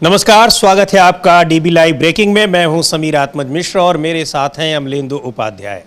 नमस्कार, स्वागत है आपका डीबी लाइव ब्रेकिंग में। मैं हूं समीर अहमद मिश्र और मेरे साथ हैं अमलेंदु उपाध्याय।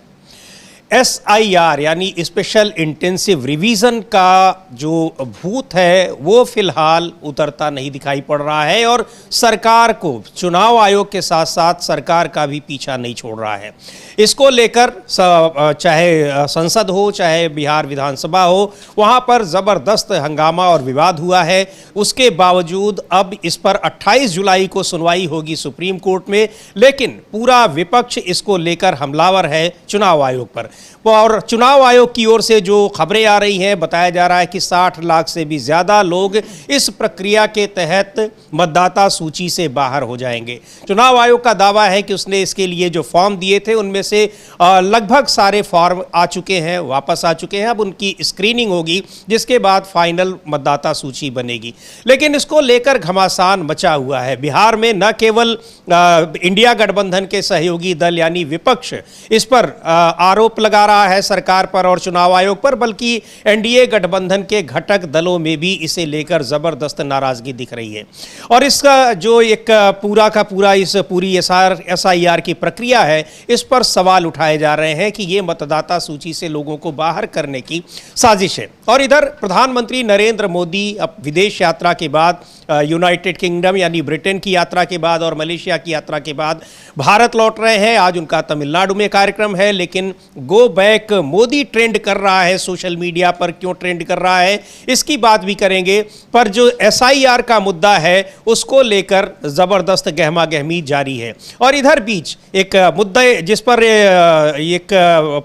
SIR यानी स्पेशल इंटेंसिव रिवीजन का जो भूत है वो फिलहाल उतरता नहीं दिखाई पड़ रहा है और सरकार को, चुनाव आयोग के साथ साथ सरकार का भी पीछा नहीं छोड़ रहा है। इसको लेकर चाहे संसद हो चाहे बिहार विधानसभा हो, वहाँ पर ज़बरदस्त हंगामा और विवाद हुआ है। उसके बावजूद अब इस पर 28 जुलाई को सुनवाई होगी सुप्रीम कोर्ट में, लेकिन पूरा विपक्ष इसको लेकर हमलावर है चुनाव आयोग पर। और चुनाव आयोग की ओर से जो खबरें आ रही हैं, बताया जा रहा है कि 60 लाख से भी ज़्यादा लोग इस प्रक्रिया के तहत मतदाता सूची से बाहर हो जाएंगे। चुनाव आयोग का दावा है कि उसने इसके लिए जो फॉर्म दिए थे उनमें से लगभग सारे फॉर्म आ चुके हैं, वापस आ चुके हैं। अब उनकी स्क्रीनिंग होगी, जिसके बाद फाइनल मतदाता सूची बनेगी। लेकिन इसको लेकर घमासान मचा हुआ है। बिहार में न केवल इंडिया गठबंधन के सहयोगी दल यानी विपक्ष इस पर आरोप लगा रहा है सरकार पर और चुनाव आयोग पर, बल्कि NDA गठबंधन के घटक दलों में भी इसे लेकर जबरदस्त नाराजगी दिख रही है। और इसका जो एक पूरा का पूरा इस पूरी SIR की प्रक्रिया है, इस पर सवाल उठाए जा रहे हैं कि ये मतदाता सूची से लोगों को बाहर करने की साजिश है। और इधर प्रधानमंत्री नरेंद्र मोदी अब विदेश यात्रा के बाद, यूनाइटेड किंगडम यानी ब्रिटेन की यात्रा के बाद और मलेशिया की यात्रा के बाद भारत लौट रहे हैं। आज उनका तमिलनाडु में कार्यक्रम है, लेकिन गो बैक मोदी ट्रेंड कर रहा है सोशल मीडिया पर। क्यों ट्रेंड कर रहा है इसकी बात भी करेंगे, पर जो SIR का मुद्दा है उसको लेकर जबरदस्त गहमा गहमी जारी है। और इधर बीच एक मुद्दा जिस पर एक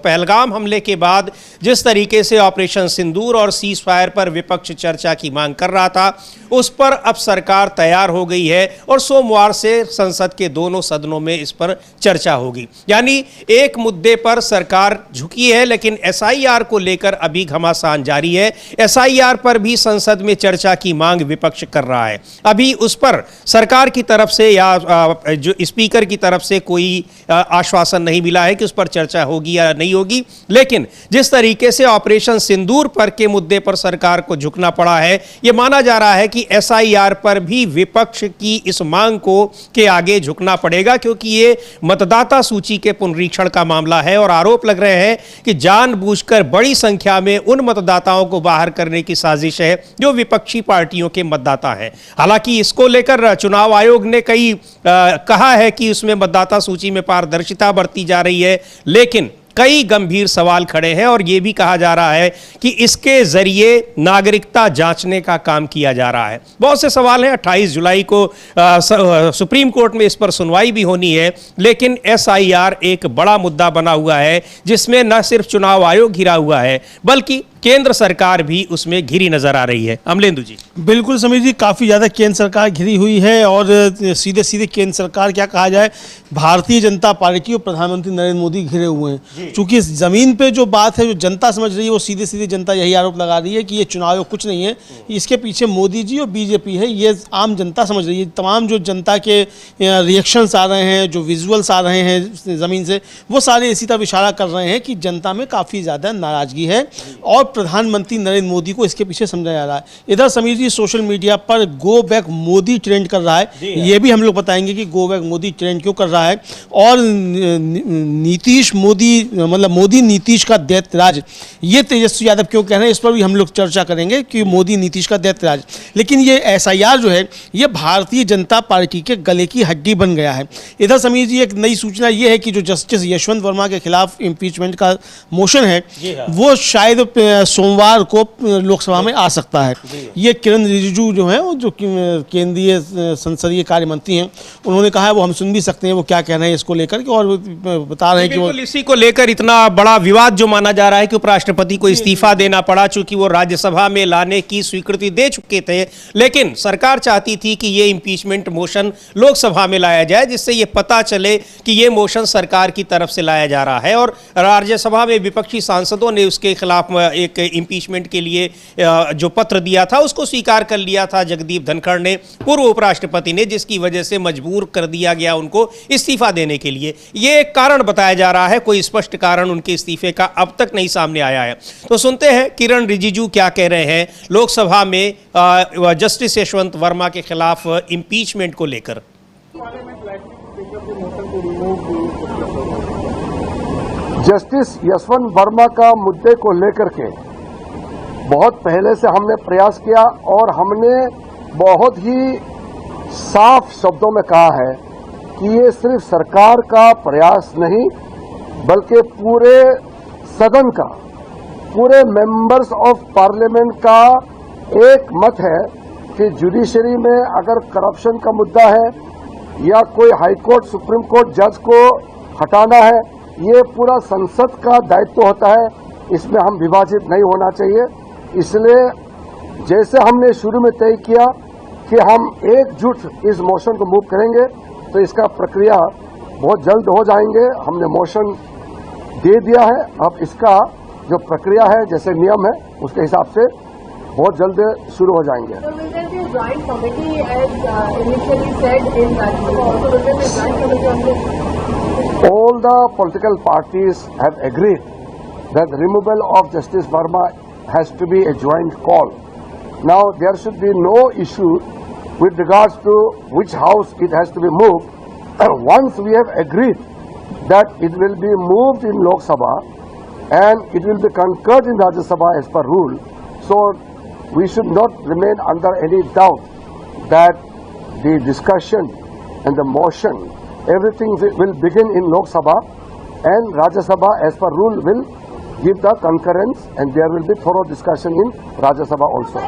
पहलगाम हमले के बाद जिस तरीके से ऑपरेशन सिंदूर और सीज फायर पर विपक्ष चर्चा की मांग कर रहा था, उस पर अब सरकार तैयार हो गई है और सोमवार से संसद के दोनों सदनों में इस पर चर्चा होगी। यानी एक मुद्दे पर सरकार झुकी है, लेकिन SIR को लेकर अभी घमासान जारी है। SIR पर भी संसद में चर्चा की मांग विपक्ष कर रहा है। अभी उस पर सरकार की तरफ से या जो स्पीकर की तरफ से कोई आश्वासन नहीं मिला है कि उस पर चर्चा होगी या नहीं होगी। लेकिन जिस तरीके से ऑपरेशन सिंदूर पर के मुद्दे पर सरकार को झुकना पड़ा है, यह माना जा रहा है कि SIR पर भी विपक्ष की इस मांग को के आगे झुकना पड़ेगा, क्योंकि ये मतदाता सूची के पुनरीक्षण का मामला है और आरोप लग रहे हैं कि जानबूझकर बड़ी संख्या में उन मतदाताओं को बाहर करने की साजिश है जो विपक्षी पार्टियों के मतदाता हैं। हालांकि इसको लेकर चुनाव आयोग ने कहा है कि उसमें मतदाता सूची में पारदर्शिता बरती जा रही है, लेकिन कई गंभीर सवाल खड़े हैं और यह भी कहा जा रहा है कि इसके जरिए नागरिकता जांचने का काम किया जा रहा है। बहुत से सवाल हैं। 28 जुलाई को सुप्रीम कोर्ट में इस पर सुनवाई भी होनी है, लेकिन SIR एक बड़ा मुद्दा बना हुआ है, जिसमें न सिर्फ चुनाव आयोग घिरा हुआ है बल्कि केंद्र सरकार भी उसमें घिरी नजर आ रही है। अमलेंदु जी। बिल्कुल समीर जी, काफ़ी ज़्यादा केंद्र सरकार घिरी हुई है और सीधे सीधे केंद्र सरकार, क्या कहा जाए, भारतीय जनता पार्टी और प्रधानमंत्री नरेंद्र मोदी घिरे हुए हैं। चूंकि ज़मीन पे जो बात है, जो जनता समझ रही है, वो सीधे सीधे जनता यही आरोप लगा रही है कि ये चुनाव कुछ नहीं है, इसके पीछे मोदी जी और BJP है। ये आम जनता समझ रही है। तमाम जो जनता के रिएक्शंस आ रहे हैं, जो विजुअल्स आ रहे हैं ज़मीन से, वो सारे इसी तरफ इशारा कर रहे हैं कि जनता में काफ़ी ज़्यादा नाराज़गी है और प्रधानमंत्री नरेंद्र मोदी को इसके पीछे समझाया जा रहा है। इधर समीर जी, सोशल मीडिया पर गो बैक मोदी ट्रेंड कर रहा है। ये भी हम लोग बताएंगे कि गो बैक मोदी ट्रेंड क्यों कर रहा है और नीतीश मोदी, मतलब मोदी नीतीश का दैत्यराज, ये तेजस्वी यादव क्यों कह रहे हैं, इस पर भी हम लोग चर्चा करेंगे कि मोदी नीतीश का दैत्यराज। लेकिन ये SIR जो है, ये भारतीय जनता पार्टी के गले की हड्डी बन गया है। इधर समीर जी, एक नई सूचना ये है कि जो जस्टिस यशवंत वर्मा के खिलाफ इम्पीचमेंट का मोशन है, वो शायद सोमवार को लोकसभा में आ सकता है। ये किरण रिजिजू जो है, वो जो केंद्रीय संसदीय कार्य मंत्री हैं, उन्होंने कहा है, वो हम सुन भी सकते हैं वो क्या कह रहे हैं इसको लेकर के, और बता रहे हैं कि वो इसी को लेकर इतना बड़ा विवाद जो माना जा रहा है कि उपराष्ट्रपति को इस्तीफा देना पड़ा, चूंकि वो राज्यसभा में लाने की स्वीकृति दे चुके थे, लेकिन सरकार चाहती थी कि ये इंपीचमेंट मोशन लोकसभा में लाया जाए, जिससे ये पता चले कि ये मोशन सरकार की तरफ से लाया जा रहा है। और राज्यसभा में विपक्षी सांसदों ने उसके खिलाफ एक इम्पीचमेंट के लिए जो पत्र दिया था उसको स्वीकार कर लिया था जगदीप धनखड़ ने, पूर्व उपराष्ट्रपति ने, जिसकी वजह से मजबूर कर दिया गया उनको इस्तीफा देने के लिए। ये एक कारण बताया जा रहा है, कोई स्पष्ट कारण उनके इस्तीफे का अब तक नहीं सामने आया है। तो सुनते हैं किरण रिजिजू क्या कह रहे हैं लोकसभा में जस्टिस यशवंत वर्मा के खिलाफ इम्पीचमेंट को लेकर। जस्टिस यशवंत वर्मा का मुद्दे को लेकर के बहुत पहले से हमने प्रयास किया और हमने बहुत ही साफ शब्दों में कहा है कि ये सिर्फ सरकार का प्रयास नहीं बल्कि पूरे सदन का, पूरे मेंबर्स ऑफ पार्लियामेंट का एक मत है कि जुडिशरी में अगर करप्शन का मुद्दा है या कोई हाई कोर्ट, सुप्रीम कोर्ट जज को हटाना है, ये पूरा संसद का दायित्व होता है, इसमें हम विभाजित नहीं होना चाहिए। इसलिए जैसे हमने शुरू में तय किया कि हम एकजुट इस मोशन को मूव करेंगे तो इसका प्रक्रिया बहुत जल्द हो जाएंगे। हमने मोशन दे दिया है, अब इसका जो प्रक्रिया है, जैसे नियम है, उसके हिसाब से बहुत जल्द शुरू हो जाएंगे। All the political parties have agreed that the removal of Justice Verma has to be a joint call. Now there should be no issue with regards to which house it has to be moved. Once we have agreed that it will be moved in Lok Sabha and it will be concurred in Rajya Sabha as per rule, so we should not remain under any doubt that the discussion and the motion, everything will begin in Lok Sabha and Rajya Sabha as per rule will give the concurrence and there will be thorough discussion in Rajya Sabha also.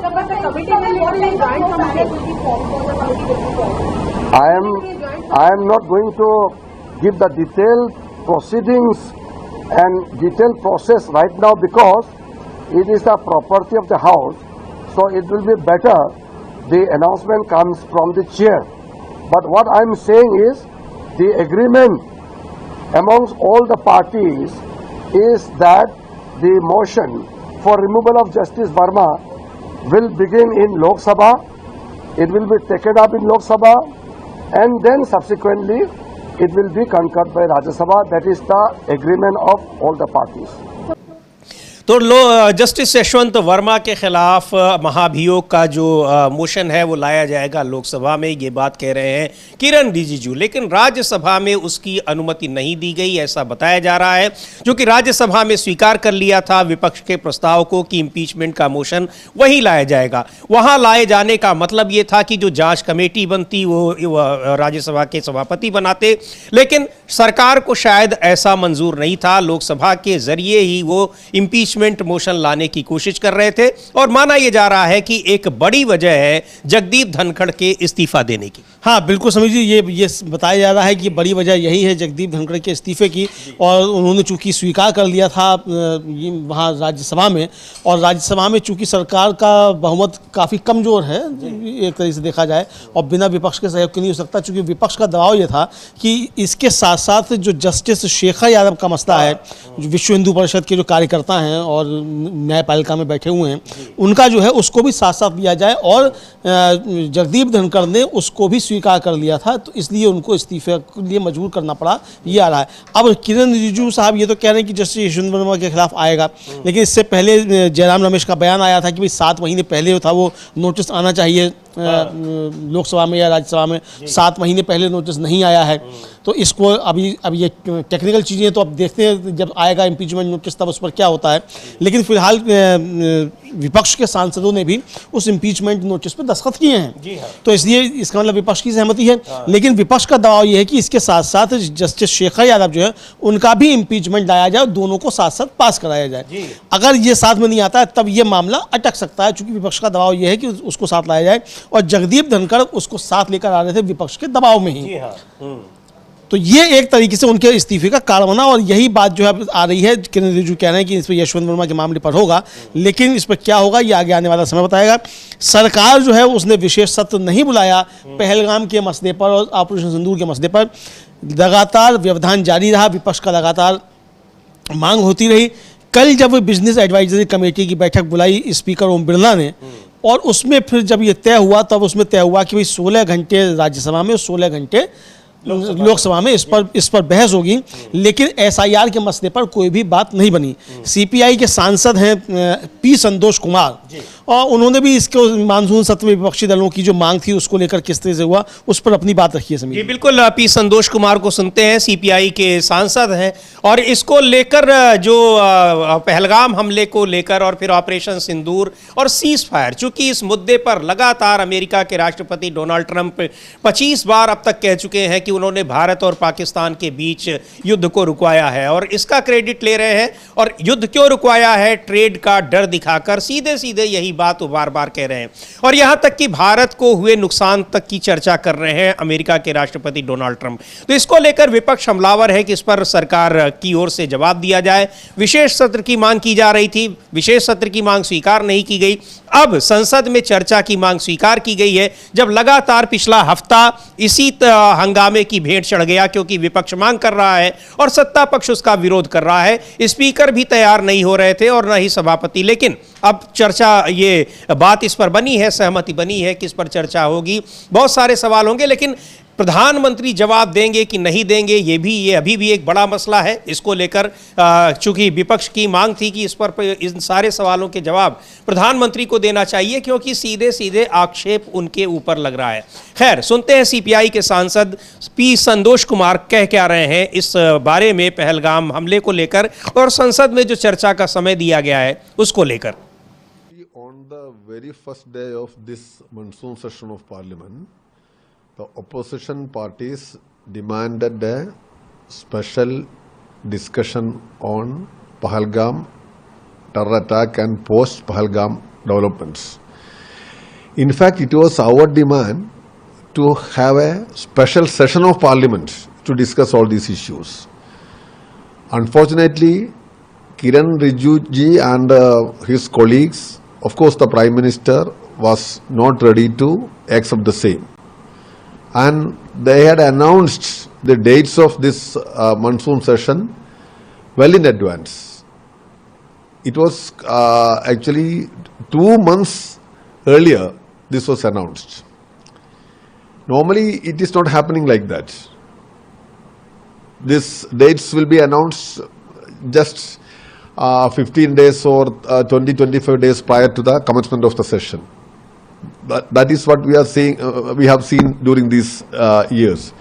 I am not going to give the detailed proceedings and detailed process right now because it is the property of the house, so it will be better the announcement comes from the chair. But what I am saying is the agreement amongst all the parties is that the motion for removal of Justice Verma will begin in Lok Sabha, it will be taken up in Lok Sabha and then subsequently it will be concurred by Rajya Sabha. That is the agreement of all the parties. तो justice Yashwant Verma के खिलाफ महाभियोग का जो motion है वो लाया जाएगा लोकसभा में, ये बात कह रहे हैं किरण रिजिजू। लेकिन राज्यसभा में उसकी अनुमति नहीं दी गई, ऐसा बताया जा रहा है, जो कि राज्यसभा में स्वीकार कर लिया था विपक्ष के प्रस्ताव को कि इम्पीचमेंट का मोशन वहीं लाया जाएगा। वहां लाए जाने का मतलब ये था कि जो जांच कमेटी बनती वो राज्यसभा के सभापति बनाते, लेकिन सरकार को शायद ऐसा मंजूर नहीं था। लोकसभा के जरिए ही वो इम्पीचमेंट मोशन लाने की कोशिश कर रहे थे और माना यह जा रहा है कि एक बड़ी वजह है जगदीप धनखड़ के इस्तीफा देने की। हाँ बिल्कुल समीर जी, ये बताया जा रहा है कि बड़ी वजह यही है जगदीप धनखड़ के इस्तीफे की, और उन्होंने चूंकि स्वीकार कर लिया था वहाँ राज्यसभा में, और राज्यसभा में चूंकि सरकार का बहुमत काफ़ी कमज़ोर है एक तरीके से देखा जाए और बिना विपक्ष के सहयोग के नहीं हो सकता, चूंकि विपक्ष का दबाव ये था कि इसके साथ साथ जो जस्टिस शेखर यादव का मसला है, जो विश्व हिंदू परिषद के जो कार्यकर्ता हैं और न्यायपालिका में बैठे हुए हैं, उनका जो है उसको भी साथ साथ लिया जाए, और जगदीप धनखड़ ने उसको भी स्वीकार कर लिया था, तो इसलिए उनको इस्तीफे के लिए मजबूर करना पड़ा, ये आ रहा है। अब किरण रिजिजू साहब ये तो कह रहे हैं कि जस्टिस यशवंत वर्मा के खिलाफ आएगा, लेकिन इससे पहले जयराम रमेश का बयान आया था कि भाई 7 महीने पहले जो था वो नोटिस आना चाहिए लोकसभा में या राज्यसभा में, 7 महीने पहले नोटिस नहीं आया है। तो इसको अभी ये टेक्निकल चीज़ें तो अब देखते हैं जब आएगा इम्पीचमेंट नोटिस तब उस पर क्या होता है, लेकिन फिलहाल विपक्ष के सांसदों ने भी उस इम्पीचमेंट नोटिस पर दस्तखत किए हैं। तो इसलिए इसका मतलब विपक्ष की सहमति है, लेकिन विपक्ष का दबाव ये है कि इसके साथ साथ जस्टिस शेखर यादव जो है उनका भी इम्पीचमेंट लाया जाए और दोनों को साथ साथ पास कराया जाए। अगर ये साथ में नहीं आता है तब ये मामला अटक सकता है, चूंकि विपक्ष का दबाव ये है कि उसको साथ लाया जाए, और जगदीप धनखड़ उसको साथ लेकर आ रहे थे विपक्ष के दबाव में ही। तो ये एक तरीके से उनके इस्तीफे का कारण बना, और यही बात जो है आ रही है, किरण रिजिजू कह रहे हैं कि इस पर यशवंत वर्मा के मामले पर होगा, लेकिन इस पर क्या होगा ये आगे आने वाला समय बताएगा। सरकार जो है उसने विशेष सत्र नहीं बुलाया पहलगाम के मसले पर और ऑपरेशन सिंदूर के मसले पर, लगातार व्यवधान जारी रहा, विपक्ष का लगातार मांग होती रही कल जब बिजनेस एडवाइजरी कमेटी की बैठक बुलाई स्पीकर ओम बिरला ने, और उसमें फिर जब ये तय हुआ तब उसमें तय हुआ कि भाई 16 घंटे राज्यसभा में और 16 घंटे लोकसभा में इस पर बहस होगी, लेकिन एसआईआर के मसले पर कोई भी बात नहीं बनी। सीपीआई के सांसद हैं पी संतोष कुमार, और उन्होंने भी इसको मानसून सत्र में विपक्षी दलों की जो मांग थी उसको लेकर किस तरह से हुआ उस पर अपनी बात रखी है समीर। जी बिल्कुल, पी संतोष कुमार को सुनते हैं, सीपीआई के सांसद हैं, और इसको लेकर जो पहलगाम हमले को लेकर और फिर ऑपरेशन सिंदूर और सीज फायर, चूंकि इस मुद्दे पर लगातार अमेरिका के राष्ट्रपति डोनाल्ड ट्रंप 25 बार अब तक कह चुके हैं कि उन्होंने भारत और पाकिस्तान के बीच युद्ध को रुकवाया है, और इसका क्रेडिट ले रहे हैं। और युद्ध क्यों रुकवाया है? ट्रेड का डर दिखाकर सीधे सीधे यही बात वो बार बार कह रहे हैं, और यहां तक कि भारत को हुए नुकसान तक की चर्चा कर रहे हैं अमेरिका के राष्ट्रपति डोनाल्ड ट्रंप। तो इसको लेकर विपक्ष हमलावर है कि इस पर सरकार की ओर से जवाब दिया जाए। विशेष सत्र की मांग की जा रही थी, विशेष सत्र की मांग स्वीकार नहीं की गई। अब संसद में चर्चा की मांग स्वीकार की गई है, जब लगातार पिछला हफ्ता इसी हंगामे की भेंट चढ़ गया, क्योंकि विपक्ष मांग कर रहा है और सत्ता पक्ष उसका विरोध कर रहा है। स्पीकर भी तैयार नहीं हो रहे थे और न ही सभापति, लेकिन अब चर्चा, ये बात इस पर बनी है, सहमति बनी है कि इस पर चर्चा होगी। बहुत सारे सवाल होंगे, लेकिन प्रधानमंत्री जवाब देंगे कि नहीं देंगे, ये अभी भी एक बड़ा मसला है। इसको लेकर चूंकि विपक्ष की मांग थी कि इस पर इन सारे सवालों के जवाब प्रधानमंत्री को देना चाहिए, क्योंकि सीधे सीधे आक्षेप उनके ऊपर लग रहा है। खैर, सुनते हैं सीपीआई के सांसद पी संतोष कुमार कह क्या रहे हैं इस बारे में, पहलगाम हमले को लेकर और संसद में जो चर्चा का समय दिया गया है उसको लेकर। On the very first day of this monsoon session of Parliament, the opposition parties demanded a special discussion on Pahalgam terror attack and post-Pahalgam developments. In fact, it was our demand to have a special session of Parliament to discuss all these issues. Unfortunately, Kiran Rijiju and his colleagues, of course the Prime Minister, was not ready to accept the same. And they had announced the dates of this monsoon session well in advance. It was actually 2 months earlier this was announced. Normally it is not happening like that. These dates will be announced just 15 days or 20-25 days prior to the commencement of the session. That is what we are seeing. We have seen during these years.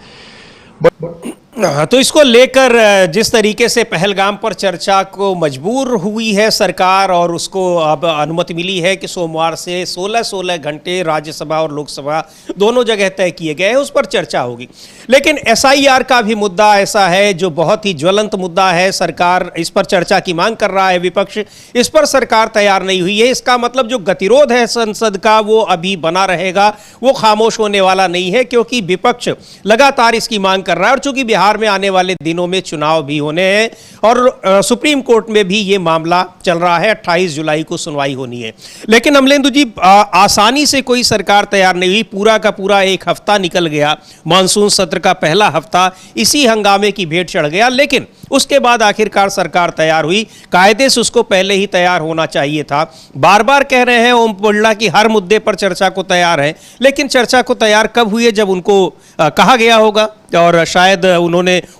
तो इसको लेकर जिस तरीके से पहलगाम पर चर्चा को मजबूर हुई है सरकार, और उसको अब अनुमति मिली है कि सोमवार से 16-16 घंटे राज्यसभा और लोकसभा दोनों जगह तय किए गए हैं, उस पर चर्चा होगी। लेकिन एसआईआर का भी मुद्दा ऐसा है जो बहुत ही ज्वलंत मुद्दा है। सरकार इस पर चर्चा की मांग कर रहा है, विपक्ष इस पर सरकार तैयार नहीं हुई है। इसका मतलब जो गतिरोध है संसद का वो अभी बना रहेगा, वो खामोश होने वाला नहीं है, क्योंकि विपक्ष लगातार इसकी मांग कर रहा है। और चूंकि बिहार में आने वाले दिनों में चुनाव भी होने हैं और सुप्रीम कोर्ट में भी ये मामला चल रहा है, 28 जुलाई को सुनवाई होनी है। लेकिन अमलेंदु जी, आसानी से कोई सरकार तैयार नहीं हुई। पूरा का पूरा एक हफ्ता निकल गया, मानसून सत्र का पहला हफ्ता इसी हंगामे की भेंट चढ़ गया, लेकिन उसके बाद आखिरकार सरकार तैयार हुई। कायदे से उसको पहले ही तैयार होना चाहिए था। बार बार कह रहे हैं ओम बिरला कि हर मुद्दे पर चर्चा को तैयार है, लेकिन चर्चा को तैयार कब हुई है? जब उनको कहा गया होगा, और शायद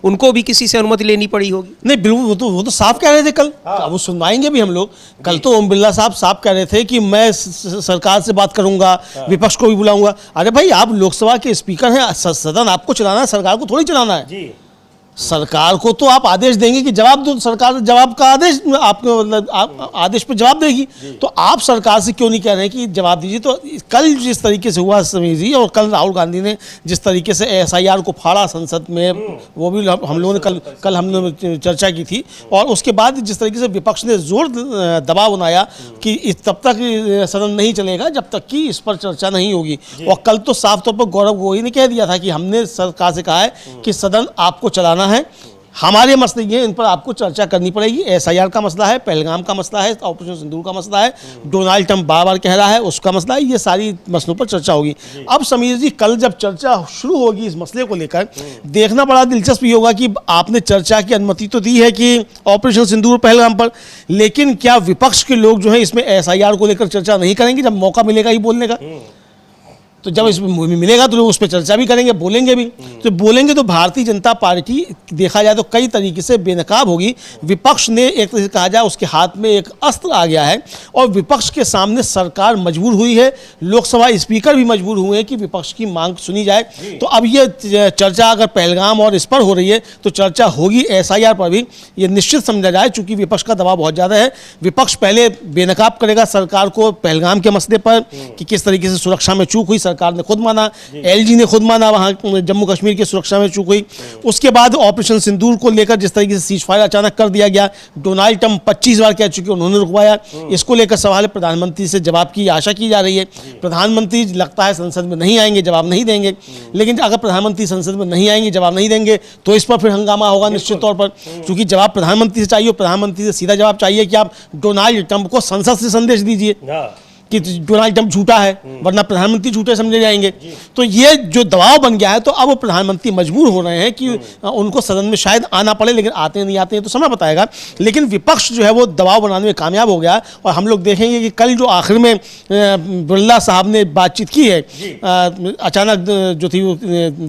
उनको भी किसी से अनुमति लेनी पड़ी होगी। नहीं, बिल्कुल वो तो साफ कह रहे थे कल। अब वो सुनवाएंगे भी हम लोग। कल तो ओम बिरला साहब साफ कह रहे थे कि मैं सरकार से बात करूंगा, विपक्ष को भी बुलाऊंगा। अरे भाई, आप लोकसभा के स्पीकर हैं, सदन आपको चलाना है, सरकार को थोड़ी चलाना है जी। सरकार को तो आप आदेश देंगे कि जवाब दो, सरकार जवाब का आदेश आपको, मतलब आदेश पर जवाब देगी। तो आप सरकार से क्यों नहीं कह रहे हैं कि जवाब दीजिए? तो कल जिस तरीके से हुआ समीर जी, और कल राहुल गांधी ने जिस तरीके से एसआईआर को फाड़ा संसद में, वो भी हम लोगों ने कल हम लोगों ने चर्चा की थी। और उसके बाद जिस तरीके से विपक्ष ने जोर दबाव बनाया कि तब तक सदन नहीं चलेगा जब तक कि इस पर चर्चा नहीं होगी। और कल तो साफ तौर पर गौरव गोगोई ने कह दिया था कि हमने सरकार से कहा है कि सदन आपको चलाना है, हमारे मसले ये, इन पर आपको चर्चा करनी पड़ेगी। SIR का मसला है, पहलगाम का मसला है, ऑपरेशन सिंदूर का मसला है, डोनाल्ड ट्रंप बार बार कह रहा है उसका मसला है, ये सारी मसलों पर चर्चा होगी। अब समीर जी, कल जब चर्चा शुरू होगी इस मसले को लेकर, देखना बड़ा दिलचस्प ये होगा कि आपने चर्चा की अनुमति तो दी है कि ऑपरेशन सिंदूर पहलगाम पर, लेकिन क्या विपक्ष के लोग जो है इसमें SIR को लेकर चर्चा नहीं करेंगे? जब मौका मिलेगा ही बोलने का, तो जब इसमें मिलेगा तो लोग उस पर चर्चा भी करेंगे, बोलेंगे भी। तो बोलेंगे तो भारतीय जनता पार्टी देखा जाए तो कई तरीके से बेनकाब होगी। विपक्ष ने एक तरह से कहा जाए उसके हाथ में एक अस्त्र आ गया है और विपक्ष के सामने सरकार मजबूर हुई है, लोकसभा स्पीकर भी मजबूर हुए हैं कि विपक्ष की मांग सुनी जाए। तो अब ये चर्चा अगर पहलगाम और इस पर हो रही है तो चर्चा होगी SIR पर भी, ये निश्चित समझा जाए, चूंकि विपक्ष का दबाव बहुत ज़्यादा है। विपक्ष पहले बेनकाब करेगा सरकार को पहलगाम के मसले पर कि किस तरीके से सुरक्षा में चूक हुई, सरकार ने खुद माना, LG ने खुद माना, वहां जम्मू कश्मीर की सुरक्षा में चूक हुई। उसके बाद ऑपरेशन सिंदूर को लेकर जिस तरीके से सीज फायर अचानक कर दिया गया, डोनाल्ड ट्रंप 25 बार कह चुके, उन्होंने रुकवाया। इसको लेकर सवाल है, प्रधानमंत्री से जवाब की आशा की जा रही है। प्रधानमंत्री लगता है संसद में नहीं आएंगे, जवाब नहीं देंगे। लेकिन अगर प्रधानमंत्री संसद में नहीं आएंगे, जवाब नहीं देंगे, तो इस पर फिर हंगामा होगा निश्चित तौर पर, क्योंकि जवाब प्रधानमंत्री से चाहिए। प्रधानमंत्री से सीधा जवाब चाहिए कि आप डोनाल्ड ट्रंप को संसद से संदेश दीजिए कि डोनाल्ड ट्रंप झूठा है, वरना प्रधानमंत्री झूठे समझे जाएंगे। तो ये जो दबाव बन गया है, तो अब वो प्रधानमंत्री मजबूर हो रहे हैं कि उनको सदन में शायद आना पड़े, लेकिन आते नहीं आते हैं तो समय बताएगा। लेकिन विपक्ष जो है वो दबाव बनाने में कामयाब हो गया और हम लोग देखेंगे कि कल जो आखिर में बिरला साहब ने बातचीत की है, अचानक जो थी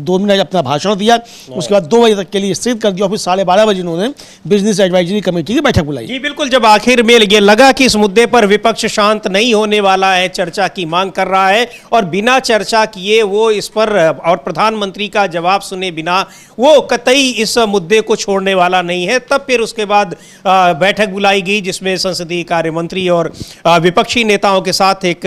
2 मिनट अपना भाषण दिया, उसके बाद 2 बजे तक के लिए स्थगित कर दिया और फिर 12:30 बजे उन्होंने बिजनेस एडवाइजरी कमेटी की बैठक बुलाई। जी बिल्कुल, जब आखिर में ये लगा कि इस मुद्दे पर विपक्ष शांत नहीं होने वाला है, चर्चा की मांग कर रहा है और बिना चर्चा किए वो इस पर और प्रधानमंत्री का जवाब सुने बिना वो कतई इस मुद्दे को छोड़ने वाला नहीं है, तब फिर उसके बाद बैठक बुलाई गई जिसमें संसदीय कार्य मंत्री और विपक्षी नेताओं के साथ एक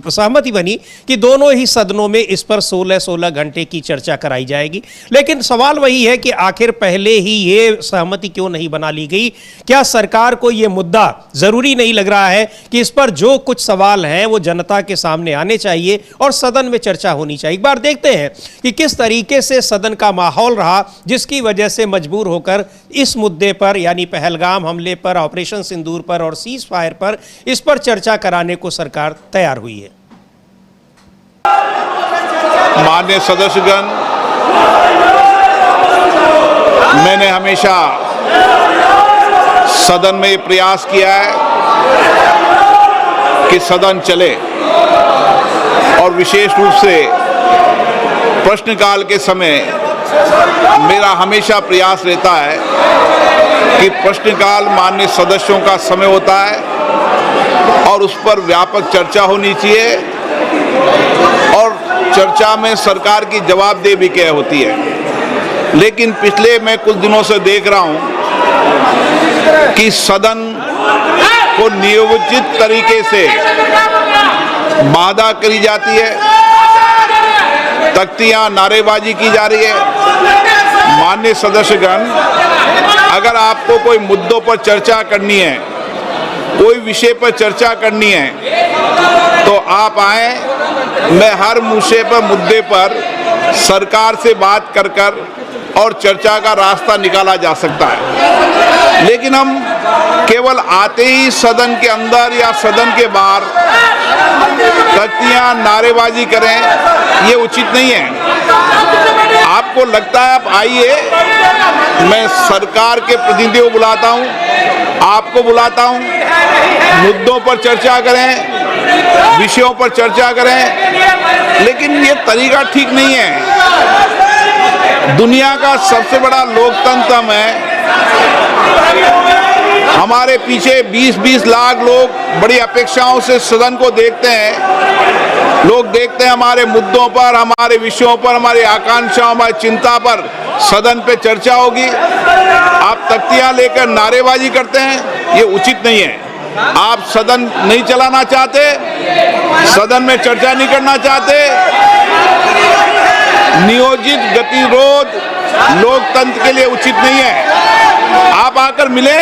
सहमति बनी कि दोनों ही सदनों में इस पर 16-16 घंटे की चर्चा कराई जाएगी। लेकिन सवाल वही है कि आखिर पहले ही ये सहमति क्यों नहीं बना ली गई? क्या सरकार को ये मुद्दा जरूरी नहीं लग रहा है कि इस पर जो कुछ सवाल हैं वो जनता के सामने आने चाहिए और सदन में चर्चा होनी चाहिए? एक बार देखते हैं कि किस तरीके से सदन का माहौल रहा जिसकी वजह से मजबूर होकर इस मुद्दे पर, यानी पहलगाम हमले पर, ऑपरेशन सिंदूर पर और सीज फायर पर, इस पर चर्चा कराने को सरकार तैयार हुई है। माननीय सदस्यगण, मैंने हमेशा सदन में प्रयास किया है कि सदन चले और विशेष रूप से प्रश्नकाल के समय मेरा हमेशा प्रयास रहता है कि प्रश्नकाल माननीय सदस्यों का समय होता है और उस पर व्यापक चर्चा होनी चाहिए और चर्चा में सरकार की जवाबदेही भी क्या होती है। लेकिन पिछले मैं कुछ दिनों से देख रहा हूं कि सदन को नियोजित तरीके से बाधा करी जाती है, तख्तियां नारेबाजी की जा रही है। माननीय सदस्यगण, अगर आपको कोई मुद्दों पर चर्चा करनी है, कोई विषय पर चर्चा करनी है, तो आप आए, मैं हर मुद्दे पर सरकार से बात कर और चर्चा का रास्ता निकाला जा सकता है। लेकिन हम केवल आते ही सदन के अंदर या सदन के बाहर तख्तियां नारेबाजी करें, ये उचित नहीं है। आपको लगता है आप आइए, मैं सरकार के प्रतिनिधियों को बुलाता हूं, आपको बुलाता हूं, मुद्दों पर चर्चा करें, विषयों पर चर्चा करें, लेकिन ये तरीका ठीक नहीं है। दुनिया का सबसे बड़ा लोकतंत्र है, हमारे पीछे 20-20 लाख लोग बड़ी अपेक्षाओं से सदन को देखते हैं। लोग देखते हैं हमारे मुद्दों पर, हमारे विषयों पर, हमारी आकांक्षाओं, हमारी चिंता पर सदन पे चर्चा होगी। आप तख्तियां लेकर नारेबाजी करते हैं, ये उचित नहीं है। आप सदन नहीं चलाना चाहते, सदन में चर्चा नहीं करना चाहते, नियोजित गतिरोध लोकतंत्र के लिए उचित नहीं है। आप आकर मिले,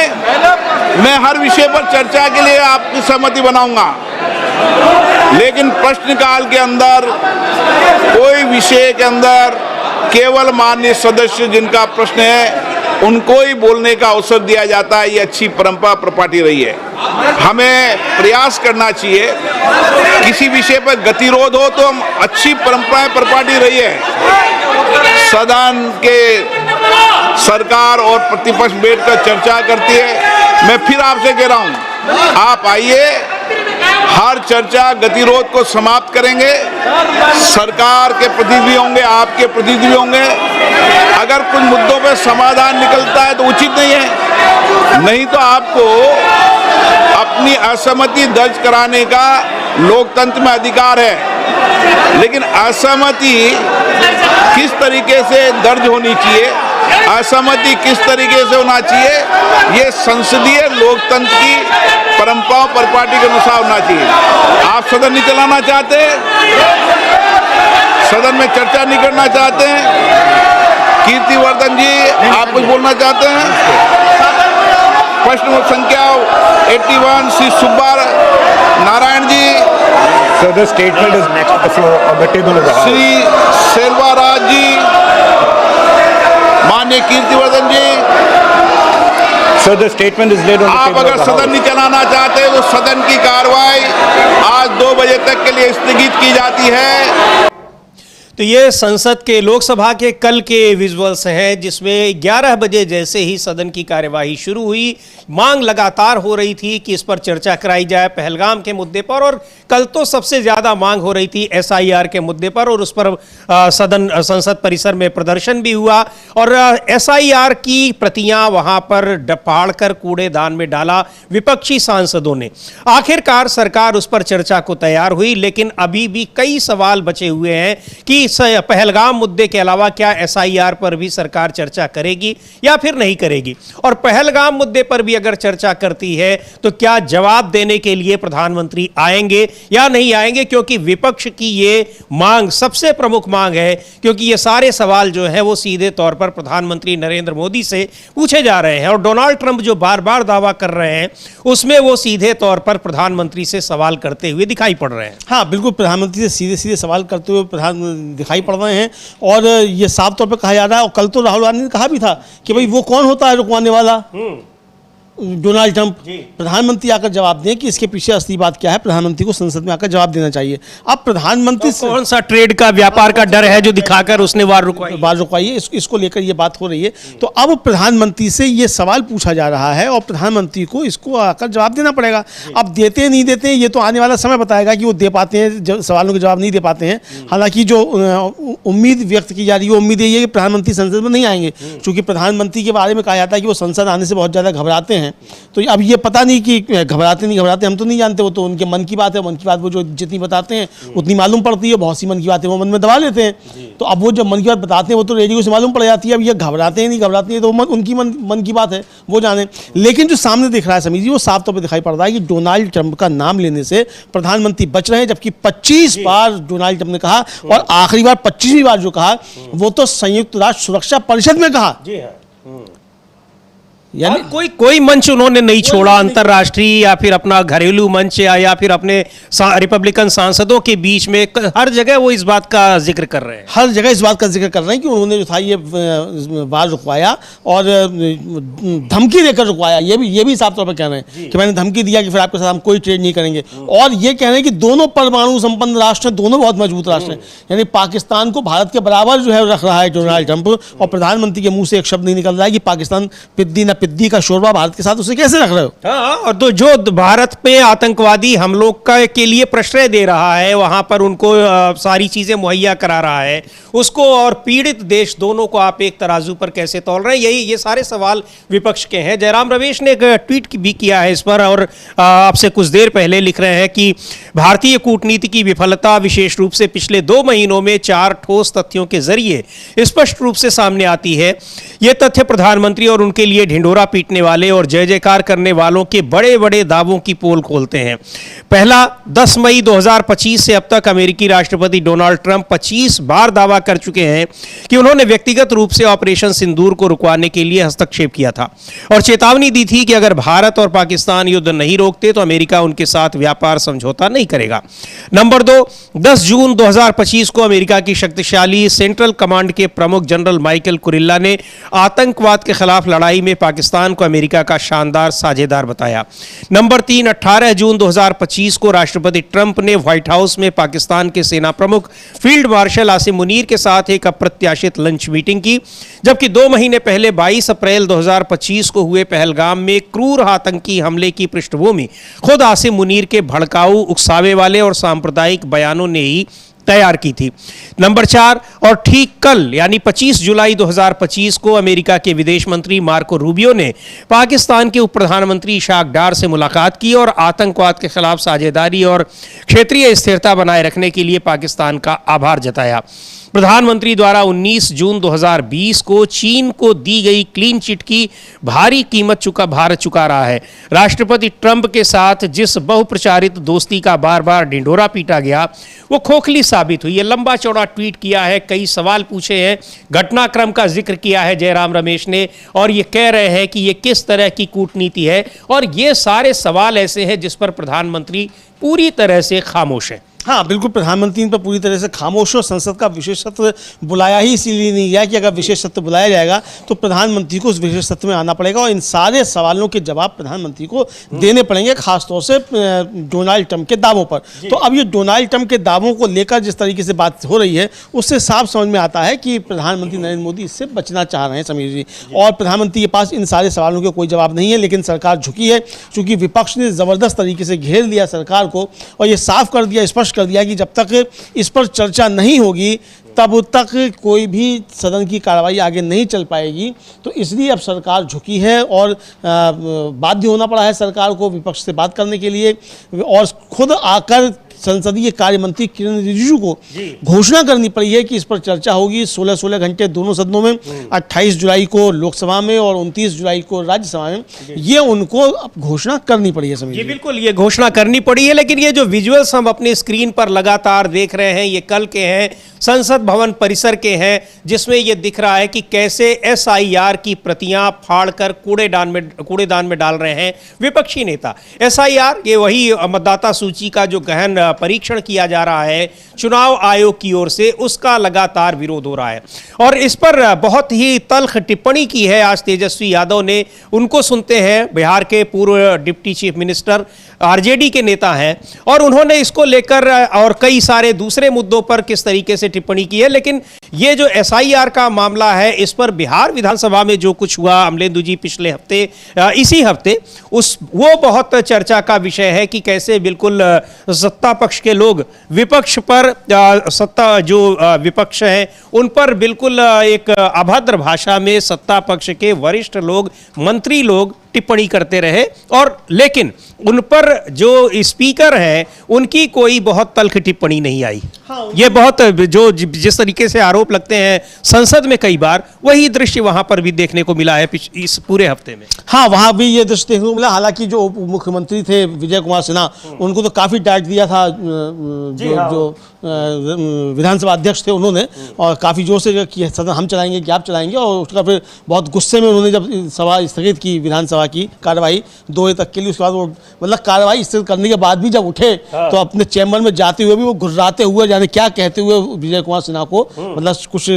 मैं हर विषय पर चर्चा के लिए आपकी सहमति बनाऊंगा, लेकिन प्रश्नकाल के अंदर कोई विषय के अंदर केवल माननीय सदस्य जिनका प्रश्न है उनको ही बोलने का अवसर दिया जाता है। ये अच्छी परंपरा प्रपाटी रही है। हमें प्रयास करना चाहिए, किसी विषय पर गतिरोध हो तो हम अच्छी परंपराएं प्रपाटी रही है। सदन के सरकार और प्रतिपक्ष बैठकर चर्चा करती है। मैं फिर आपसे कह रहा हूं, आप आइए, हर चर्चा गतिरोध को समाप्त करेंगे। सरकार के प्रतिनिधि होंगे, आपके प्रतिनिधि होंगे। अगर कुछ मुद्दों पर समाधान निकलता है तो उचित नहीं है, नहीं तो आपको अपनी असहमति दर्ज कराने का लोकतंत्र में अधिकार है। लेकिन असहमति किस तरीके से दर्ज होनी चाहिए, असहमति किस तरीके से होना चाहिए, ये संसदीय लोकतंत्र की परंपराओं पर पार्टी के अनुसार होना चाहिए। आप सदन नहीं चलाना चाहते, सदन में चर्चा नहीं करना चाहते हैं। कीर्तिवर्धन जी, आप कुछ बोलना चाहते हैं? प्रश्न संख्या 81 Shri Subba Narayan ji. So the statement is next to the floor on the table of the House. Shri Selvaraj जी, माननीय कीर्तिवर्धन जी, So the statement is laid on the आप table of अगर the सदन House. नहीं चलाना चाहते तो सदन की कार्रवाई आज 2 बजे तक के लिए स्थगित की जाती है। तो ये संसद के लोकसभा के कल के विजुअल्स हैं, जिसमें 11 बजे जैसे ही सदन की कार्यवाही शुरू हुई, मांग लगातार हो रही थी कि इस पर चर्चा कराई जाए पहलगाम के मुद्दे पर। और कल तो सबसे ज़्यादा मांग हो रही थी SIR के मुद्दे पर, और उस पर संसद परिसर में प्रदर्शन भी हुआ। और SIR की प्रतियां वहां पर फाड़ कर कूड़ेदान में डाला विपक्षी सांसदों ने। आखिरकार सरकार उस पर चर्चा को तैयार हुई, लेकिन अभी भी कई सवाल बचे हुए हैं कि पहलगाम मुद्दे के अलावा क्या SIR पर भी सरकार चर्चा करेगी या फिर नहीं करेगी। और पहलगाम मुद्दे पर भी अगर चर्चा करती है तो क्या जवाब देने के लिए प्रधानमंत्री आएंगे या नहीं आएंगे, क्योंकि विपक्ष की ये मांग सबसे प्रमुख मांग है। क्योंकि ये सारे सवाल जो है वो सीधे तौर पर प्रधानमंत्री नरेंद्र मोदी से पूछे जा रहे हैं, और डोनाल्ड ट्रंप जो बार बार दावा कर रहे हैं उसमें वो सीधे तौर पर प्रधानमंत्री से सवाल करते हुए दिखाई पड़ रहे हैं। हाँ, बिल्कुल, प्रधानमंत्री से सीधे सीधे सवाल करते हुए दिखाई पड़ रहे हैं। और ये साफ तौर पे कहा जा रहा है, और कल तो राहुल गांधी ने कहा भी था कि भाई वो कौन होता है रुकवाने वाला, डोनाल्ड ट्रंप। प्रधानमंत्री आकर जवाब दें कि इसके पीछे असली बात क्या है। प्रधानमंत्री को संसद में आकर जवाब देना चाहिए। अब प्रधानमंत्री तो कौन सा ट्रेड का, व्यापार का डर है जो दिखाकर उसने वार रुकवाई है, इसको लेकर ये बात हो रही है। तो अब प्रधानमंत्री से ये सवाल पूछा जा रहा है और प्रधानमंत्री को इसको आकर जवाब देना पड़ेगा। अब देते नहीं देते ये तो आने वाला समय बताएगा कि वो दे पाते हैं, सवालों के जवाब नहीं दे पाते हैं। हालांकि जो उम्मीद व्यक्त की जा रही है, उम्मीद यही है कि प्रधानमंत्री संसद में नहीं आएंगे, क्योंकि प्रधानमंत्री के बारे में कहा जाता है कि वो संसद आने से बहुत ज़्यादा घबराते हैं। तो अब ये पता नहीं कि घबराते नहीं घबराते, हम तो नहीं जानते, वो तो उनके मन की बात है। मन की बात वो जो जितनी बताते हैं उतनी मालूम पड़ती है। बहुत सी मन की बातें वो मन में दबा लेते हैं। तो अब वो जब मन की बात बताते हैं वो तो रेडियो से मालूम पड़ जाती है। अब ये घबराते हैं नहीं घबराते हैं तो उनकी मन की बात है, वो जाने। लेकिन जो सामने दिख रहा है समीर जी, वो साफ तौर पर दिखाई पड़ रहा है कि डोनाल्ड ट्रंप का नाम लेने से प्रधानमंत्री बच रहे हैं। जबकि 25 बार डोनाल्ड ट्रंप ने कहा, और आखिरी बार 25वीं बार जो कहा वो तो संयुक्त राष्ट्र सुरक्षा परिषद में कहा। यानी कोई मंच उन्होंने नहीं छोड़ा, अंतर्राष्ट्रीय या फिर अपना घरेलू मंच या फिर अपने रिपब्लिकन सांसदों के बीच में, हर जगह वो इस बात का जिक्र कर रहे हैं। हर जगह इस बात का जिक्र कर रहे हैं कि उन्होंने जो था ये बार रुकवाया और धमकी देकर रुकवाया। ये भी साफ तौर पर कह रहे हैं कि मैंने धमकी दिया कि फिर आपके साथ हम कोई ट्रेड नहीं करेंगे। और ये कह रहे हैं कि दोनों परमाणु संपन्न राष्ट्र हैं, दोनों बहुत मजबूत राष्ट्र हैं। यानी पाकिस्तान को भारत के बराबर जो है रख रहा है डोनाल्ड ट्रंप। और प्रधानमंत्री के मुंह से एक शब्द नहीं निकल रहा है कि पाकिस्तान पिद्दी न पिद्दी का शोरबा भारत के साथ, उसे कैसे रख रहे हो? हाँ, और तो जो भारत पे आतंकवादी हमलों के लिए प्रश्रय दे रहा है, वहां पर उनको सारी चीजें मुहैया करा रहा है, उसको और पीड़ित देश दोनों को आप एक तराजू पर कैसे तौल रहे हैं? ये सारे सवाल विपक्ष के हैं। जयराम रमेश ने एक ट्वीट भी किया है इस पर, और आपसे कुछ देर पहले लिख रहे हैं कि भारतीय कूटनीति की विफलता विशेष रूप से पिछले 2 महीनों में 4 ठोस तथ्यों के जरिए स्पष्ट रूप से सामने आती है। ये तथ्य प्रधानमंत्री और उनके लिए ढिंढोरा ढिंढोरा पीटने वाले और जय जयकार करने वालों के बड़े बड़े दावों की पोल खोलते हैं। पहला, 10 मई 2025 से अब तक अमेरिकी राष्ट्रपति डोनाल्ड ट्रंप 25 बार दावा कर चुके हैं कि उन्होंने व्यक्तिगत रूप से ऑपरेशन सिंदूर को रुकवाने के लिए हस्तक्षेप किया था और चेतावनी दी थी कि अगर भारत और पाकिस्तान युद्ध नहीं रोकते तो अमेरिका उनके साथ व्यापार समझौता नहीं करेगा। नंबर 2, 10 जून 2025 को अमेरिका की शक्तिशाली सेंट्रल कमांड के प्रमुख जनरल माइकल कुरिल्ला ने आतंकवाद के खिलाफ लड़ाई में पाकिस्तान को अमेरिका का शानदार साझेदार बताया। नंबर 3, 18 जून 2025 को राष्ट्रपति ट्रंप ने व्हाइट हाउस में पाकिस्तान के सेना प्रमुख फील्ड मार्शल आसिम मुनीर के साथ एक अप्रत्याशित लंच मीटिंग की, जबकि 2 महीने पहले 22 अप्रैल 2025 को हुए पहलगाम में क्रूर आतंकी हमले की पृष्ठभूमि खुद आसिम मुनीर के भड़काऊ, उकसावे वाले और सांप्रदायिक बयानों ने ही तैयार की थी। नंबर 4, और ठीक कल यानी 25 जुलाई 2025 को अमेरिका के विदेश मंत्री मार्को रूबियो ने पाकिस्तान के उप प्रधानमंत्री इशाक डार से मुलाकात की और आतंकवाद के खिलाफ साझेदारी और क्षेत्रीय स्थिरता बनाए रखने के लिए पाकिस्तान का आभार जताया। प्रधानमंत्री द्वारा 19 जून 2020 को चीन को दी गई क्लीन चिट की भारी कीमत भारत चुका रहा है। राष्ट्रपति ट्रंप के साथ जिस बहुप्रचारित दोस्ती का बार बार ढिंढोरा पीटा गया वो खोखली साबित हुई। ये लंबा चौड़ा ट्वीट किया है, कई सवाल पूछे हैं, घटनाक्रम का जिक्र किया है जयराम रमेश ने और ये कह रहे हैं कि ये किस तरह की कूटनीति है और ये सारे सवाल ऐसे हैं जिस पर प्रधानमंत्री पूरी तरह से खामोश है। हाँ बिल्कुल, प्रधानमंत्री इन पर पूरी तरह से खामोश हो। संसद का विशेष सत्र बुलाया ही इसीलिए नहीं गया कि अगर विशेष सत्र बुलाया जाएगा तो प्रधानमंत्री को उस विशेष सत्र में आना पड़ेगा और इन सारे सवालों के जवाब प्रधानमंत्री को देने पड़ेंगे, खासतौर से डोनाल्ड ट्रंप के दावों पर। तो अब ये डोनाल्ड ट्रंप के दावों को लेकर जिस तरीके से बात हो रही है उससे साफ समझ में आता है कि प्रधानमंत्री नरेंद्र मोदी इससे बचना चाह रहे हैं समीर जी, और प्रधानमंत्री के पास इन सारे सवालों के कोई जवाब नहीं है। लेकिन सरकार झुकी है क्योंकि विपक्ष ने ज़बरदस्त तरीके से घेर लिया सरकार को और ये साफ कर दिया, स्पष्ट कर दिया कि जब तक इस पर चर्चा नहीं होगी तब तक कोई भी सदन की कार्रवाई आगे नहीं चल पाएगी। तो इसलिए अब सरकार झुकी है और बाध्य होना पड़ा है सरकार को विपक्ष से बात करने के लिए और खुद आकर संसदीय कार्य मंत्री किरण रिजिजू को घोषणा करनी पड़ी है कि इस पर चर्चा होगी 16-16 घंटे दोनों सदनों में, 28 जुलाई को लोकसभा में और 29 जुलाई को राज्यसभा में। ये उनको घोषणा करनी पड़ी है समीर। ये बिल्कुल ये घोषणा करनी पड़ी है, लेकिन ये जो विजुअल्स हम अपने स्क्रीन पर लगातार देख रहे हैं ये कल के हैं, संसद भवन परिसर के हैं, जिसमें ये दिख रहा है कि कैसे SIR की प्रतियां फाड़कर कूड़ेदान में डाल रहे हैं विपक्षी नेता। SIR ये वही मतदाता सूची का जो गहन परीक्षण किया जा रहा है चुनाव आयोग की ओर से, उसका लगातार विरोध हो रहा है और इस पर बहुत ही तल्ख टिप्पणी की है आज तेजस्वी यादव ने। उनको सुनते हैं, बिहार के पूर्व डिप्टी चीफ मिनिस्टर RJD के नेता हैं और उन्होंने इसको लेकर और कई सारे दूसरे मुद्दों पर किस तरीके से टिप्पणी की है। लेकिन ये जो SIR का मामला है इस पर बिहार विधानसभा में जो कुछ हुआ अमलेंदु जी पिछले हफ्ते, इसी हफ्ते वो बहुत चर्चा का विषय है कि कैसे बिल्कुल सत्ता पक्ष के लोग विपक्ष पर विपक्ष है उन पर बिल्कुल एक अभद्र भाषा में सत्ता पक्ष के वरिष्ठ लोग, मंत्री लोग टिप्पणी करते रहे और लेकिन उन पर जो स्पीकर है उनकी कोई बहुत तल्ख टिप्पणी नहीं आई। ये बहुत जो जिस तरीके से आरोप लगते हैं संसद में कई बार, वही दृश्य वहां पर भी देखने को मिला है इस पूरे हफ्ते में। हाँ, वहां भी ये दृश्य देखने को मिला। हालांकि जो मुख्यमंत्री थे विजय कुमार सिन्हा उनको तो काफी डांट दिया था जो विधानसभा अध्यक्ष थे उन्होंने, और काफी जोर से कि सदन हम चलाएंगे कि आप चलाएंगे, और उसका फिर बहुत गुस्से में उन्होंने जब सभा स्थगित की, विधानसभा की कार्रवाई 2 बजे तक के लिए, उसके बाद वो मतलब कार्रवाई स्थगित करने के बाद भी जब उठे तो अपने चैम्बर में जाते हुए भी वो गुर्राते हुए जाने क्या कहते हुए विजय कुमार सिन्हा को मतलब कुछ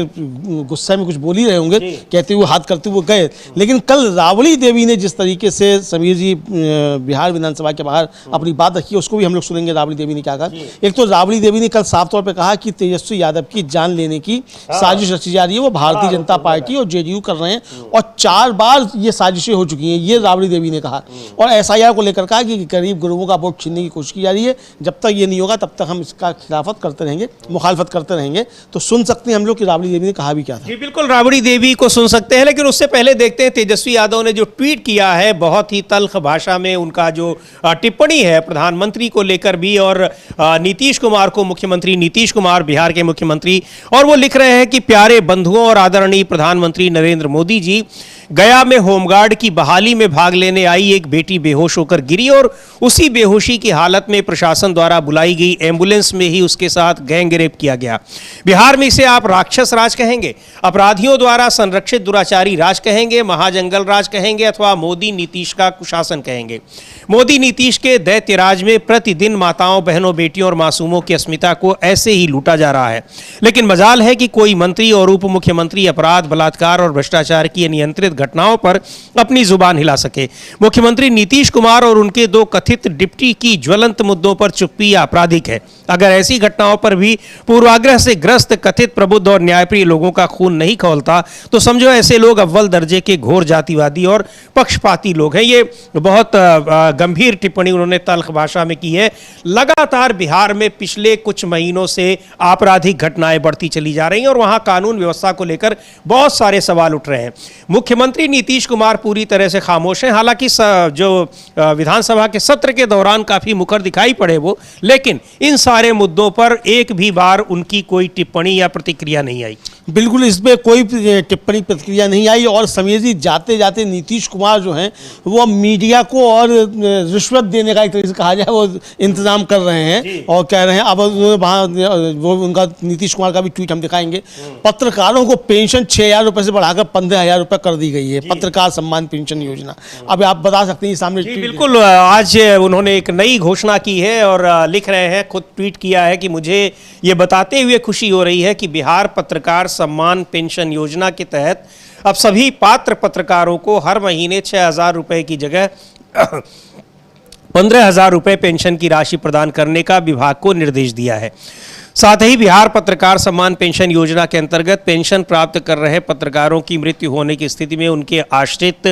गुस्से में कुछ बोल ही रहे होंगे, कहते हुए हाथ करते हुए गए। लेकिन कल राबड़ी देवी ने जिस तरीके से समीर जी बिहार विधानसभा के बाहर अपनी बात रखी उसको भी हम लोग सुनेंगे राबड़ी देवी ने क्या कहा। एक तो राबड़ी देवी ने कल साफ तौर पर कहा कि तेजस्वी यादव की जान लेने की साजिश रची जा रही है, वो भारतीय जनता पार्टी और JDU कर रहे हैं और 4 बार ये साजिशें हो चुकी हैं, ये राबड़ी देवी ने कहा। और SIR को लेकर कहा कि गरीब गुरुओं का वोट छीनने की कोशिश की जा रही है, जब तक ये नहीं होगा तब तक हम इसका खिलाफत करते रहेंगे, मुखालफत करते रहेंगे। तो सुन सकते हैं हम लोग कि राबड़ी देवी ने कहा भी क्या था। जी बिल्कुल, राबड़ी देवी को सुन सकते हैं, लेकिन उससे पहले देखते हैं तेजस्वी यादव ने जो ट्वीट किया है, बहुत ही तल्ख भाषा में उनका जो टिप्पणी है प्रधानमंत्री को लेकर भी और नीतीश कुमार को, मुख्यमंत्री नीतीश कुमार बिहार के मुख्यमंत्री, और वो लिख रहे हैं कि प्यारे बंधुओं और आदरणीय प्रधानमंत्री नरेंद्र मोदी जी, गया में होमगार्ड की बहाली में भाग लेने आई एक बेटी बेहोश होकर गिरी और उसी बेहोशी की हालत में प्रशासन द्वारा बुलाई गई एम्बुलेंस में ही उसके साथ गैंग रेप किया गया। बिहार में इसे आप राक्षस राज कहेंगे, अपराधियों द्वारा संरक्षित दुराचारी राज कहेंगे, महाजंगल राज कहेंगे अथवा मोदी नीतीश का कुशासन कहेंगे। मोदी नीतीश के दैत्य राज में प्रतिदिन माताओं, बहनों, बेटियों और मासूमों की अस्मिता को ऐसे ही लूटा जा रहा है। लेकिन मजाल है कि कोई मंत्री और उप मुख्यमंत्री अपराध, बलात्कार और भ्रष्टाचार की नियंत्रित घटनाओं पर अपनी जुबान हिला सके। मुख्यमंत्री नीतीश कुमार और उनके दो कथित डिप्टी की ज्वलंत मुद्दों पर चुप्पी आपराधिक है। अगर ऐसी घटनाओं पर भी पूर्वाग्रह से ग्रस्त कथित प्रबुद्ध और न्यायप्रिय लोगों का खून नहीं खौलता तो समझो ऐसे लोग अव्वल दर्जे के घोर जातिवादी और पक्षपाती लोग हैं। ये बहुत गंभीर टिप्पणी उन्होंने तल्ख भाषा में की है। लगातार बिहार में पिछले कुछ महीनों से आपराधिक घटनाएं बढ़ती चली जा रही हैं और वहां कानून व्यवस्था को लेकर बहुत सारे सवाल उठ रहे हैं। मुख्यमंत्री नीतीश कुमार पूरी तरह से खामोश हैं। हालांकि जो विधानसभा के सत्र के दौरान काफी मुखर दिखाई पड़े वो, लेकिन इन सारे मुद्दों पर एक भी बार उनकी कोई टिप्पणी या प्रतिक्रिया नहीं आई। बिल्कुल इस पे कोई टिप्पणी प्रतिक्रिया नहीं आई। और समीर जी, जाते जाते नीतीश कुमार जो हैं वो मीडिया को और रिश्वत देने का एक तरीके से कहा जाए वो इंतजाम कर रहे हैं और कह रहे हैं। अब वहाँ वो उनका नीतीश कुमार का भी ट्वीट हम दिखाएंगे। पत्रकारों को पेंशन 6,000 रुपये से बढ़ाकर 15,000 रुपये कर दी गई है, पत्रकार सम्मान पेंशन योजना। अब आप बता सकते हैं सामने। बिल्कुल, आज उन्होंने एक नई घोषणा की है और लिख रहे हैं, खुद ट्वीट किया है कि मुझे ये बताते हुए खुशी हो रही है कि बिहार पत्रकार सम्मान पेंशन योजना के तहत अब सभी पात्र पत्रकारों को हर महीने 6,000 रुपये की जगह 15,000 रुपये पेंशन की राशि प्रदान करने का विभाग को निर्देश दिया है। साथ ही बिहार पत्रकार सम्मान पेंशन योजना के अंतर्गत पेंशन प्राप्त कर रहे पत्रकारों की मृत्यु होने की स्थिति में उनके आश्रित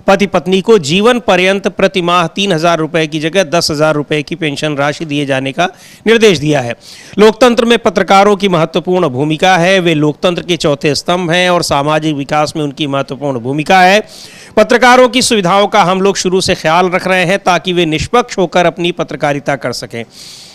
पति पत्नी को जीवन पर्यंत प्रति माह 3,000 रुपये की जगह 10,000 रुपये की पेंशन राशि दिए जाने का निर्देश दिया है। लोकतंत्र में पत्रकारों की महत्वपूर्ण भूमिका है। वे लोकतंत्र के चौथे स्तंभ हैं और सामाजिक विकास में उनकी महत्वपूर्ण भूमिका है। पत्रकारों की सुविधाओं का हम लोग शुरू से ख्याल रख रहे हैं ताकि वे निष्पक्ष होकर अपनी पत्रकारिता कर सकें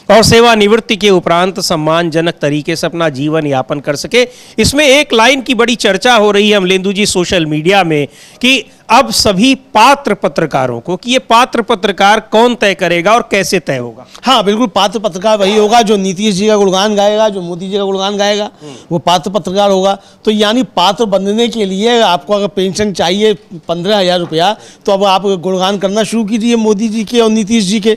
और सेवानिवृत्ति के उपरांत सम्मानजनक तरीके से अपना जीवन यापन कर सके। इसमें एक लाइन की बड़ी चर्चा हो रही है अमलेंदु जी सोशल मीडिया में कि अब सभी पात्र पत्रकारों को, कि ये पात्र पत्रकार कौन तय करेगा और कैसे तय होगा। हाँ बिल्कुल, पात्र पत्रकार वही होगा जो नीतीश जी का गुणगान गाएगा, जो मोदी जी का गुणगान गाएगा, वो पात्र पत्रकार होगा। तो यानी पात्र बनने के लिए आपको अगर पेंशन चाहिए 15,000 रुपया, तो अब आप गुणगान करना शुरू कीजिए मोदी जी के और नीतीश जी के,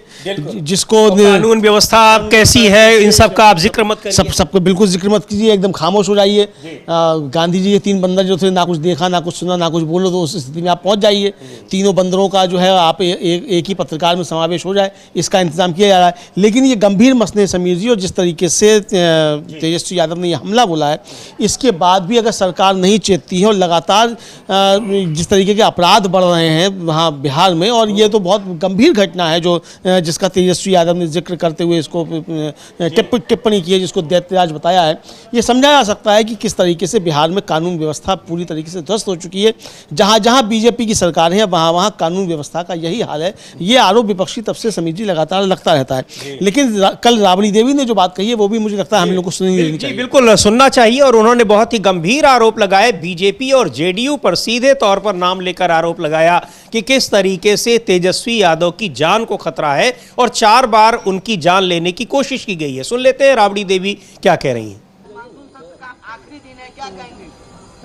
जिसको कानून व्यवस्था कैसी है इन सब का आप जिक्र मत करिए। सबको बिल्कुल जिक्र मत कीजिए, एकदम खामोश हो जाइए। गांधी जी के 3 बंदर जो थे, ना कुछ देखा ना कुछ सुना ना कुछ बोलो, तो उस स्थिति में आप पहुंच जाइए। तीनों बंदरों का जो है आप एक ही पत्रकार में समावेश हो जाए, इसका इंतजाम किया जा रहा है। लेकिन ये गंभीर मसले समीर जी, और जिस तरीके से तेजस्वी यादव ने ये हमला बोला है, इसके बाद भी अगर सरकार नहीं चेतती है और लगातार जिस तरीके के अपराध बढ़ रहे हैं वहाँ बिहार में, और ये तो बहुत गंभीर घटना है जो जिसका तेजस्वी यादव ने जिक्र करते हुए इसको टिप्पणी की है, जिसको दैत्यराज बताया है। ये समझा जा सकता है कि किस तरीके से बिहार में कानून व्यवस्था पूरी तरीके से ध्वस्त हो चुकी है। जहाँ जहाँ बीजेपी की सरकार है वहाँ वहाँ कानून व्यवस्था का यही हाल है। ये आरोप विपक्षी तब से समीर जी लगातार लगता रहता है। लेकिन कल राबड़ी देवी ने जो बात कही है वो भी मुझे लगता है हम लोग को सुननी लेनी चाहिए। बिल्कुल सुनना चाहिए। और उन्होंने बहुत ही गंभीर आरोप लगाए बीजेपी और जेडीयू पर, सीधे तौर पर नाम लेकर आरोप लगाया कि किस तरीके से तेजस्वी यादव की जान को खतरा है और 4 बार उनकी जान लेने की कोशिश की गई है। सुन लेते हैं राबड़ी देवी क्या कह रही हैं।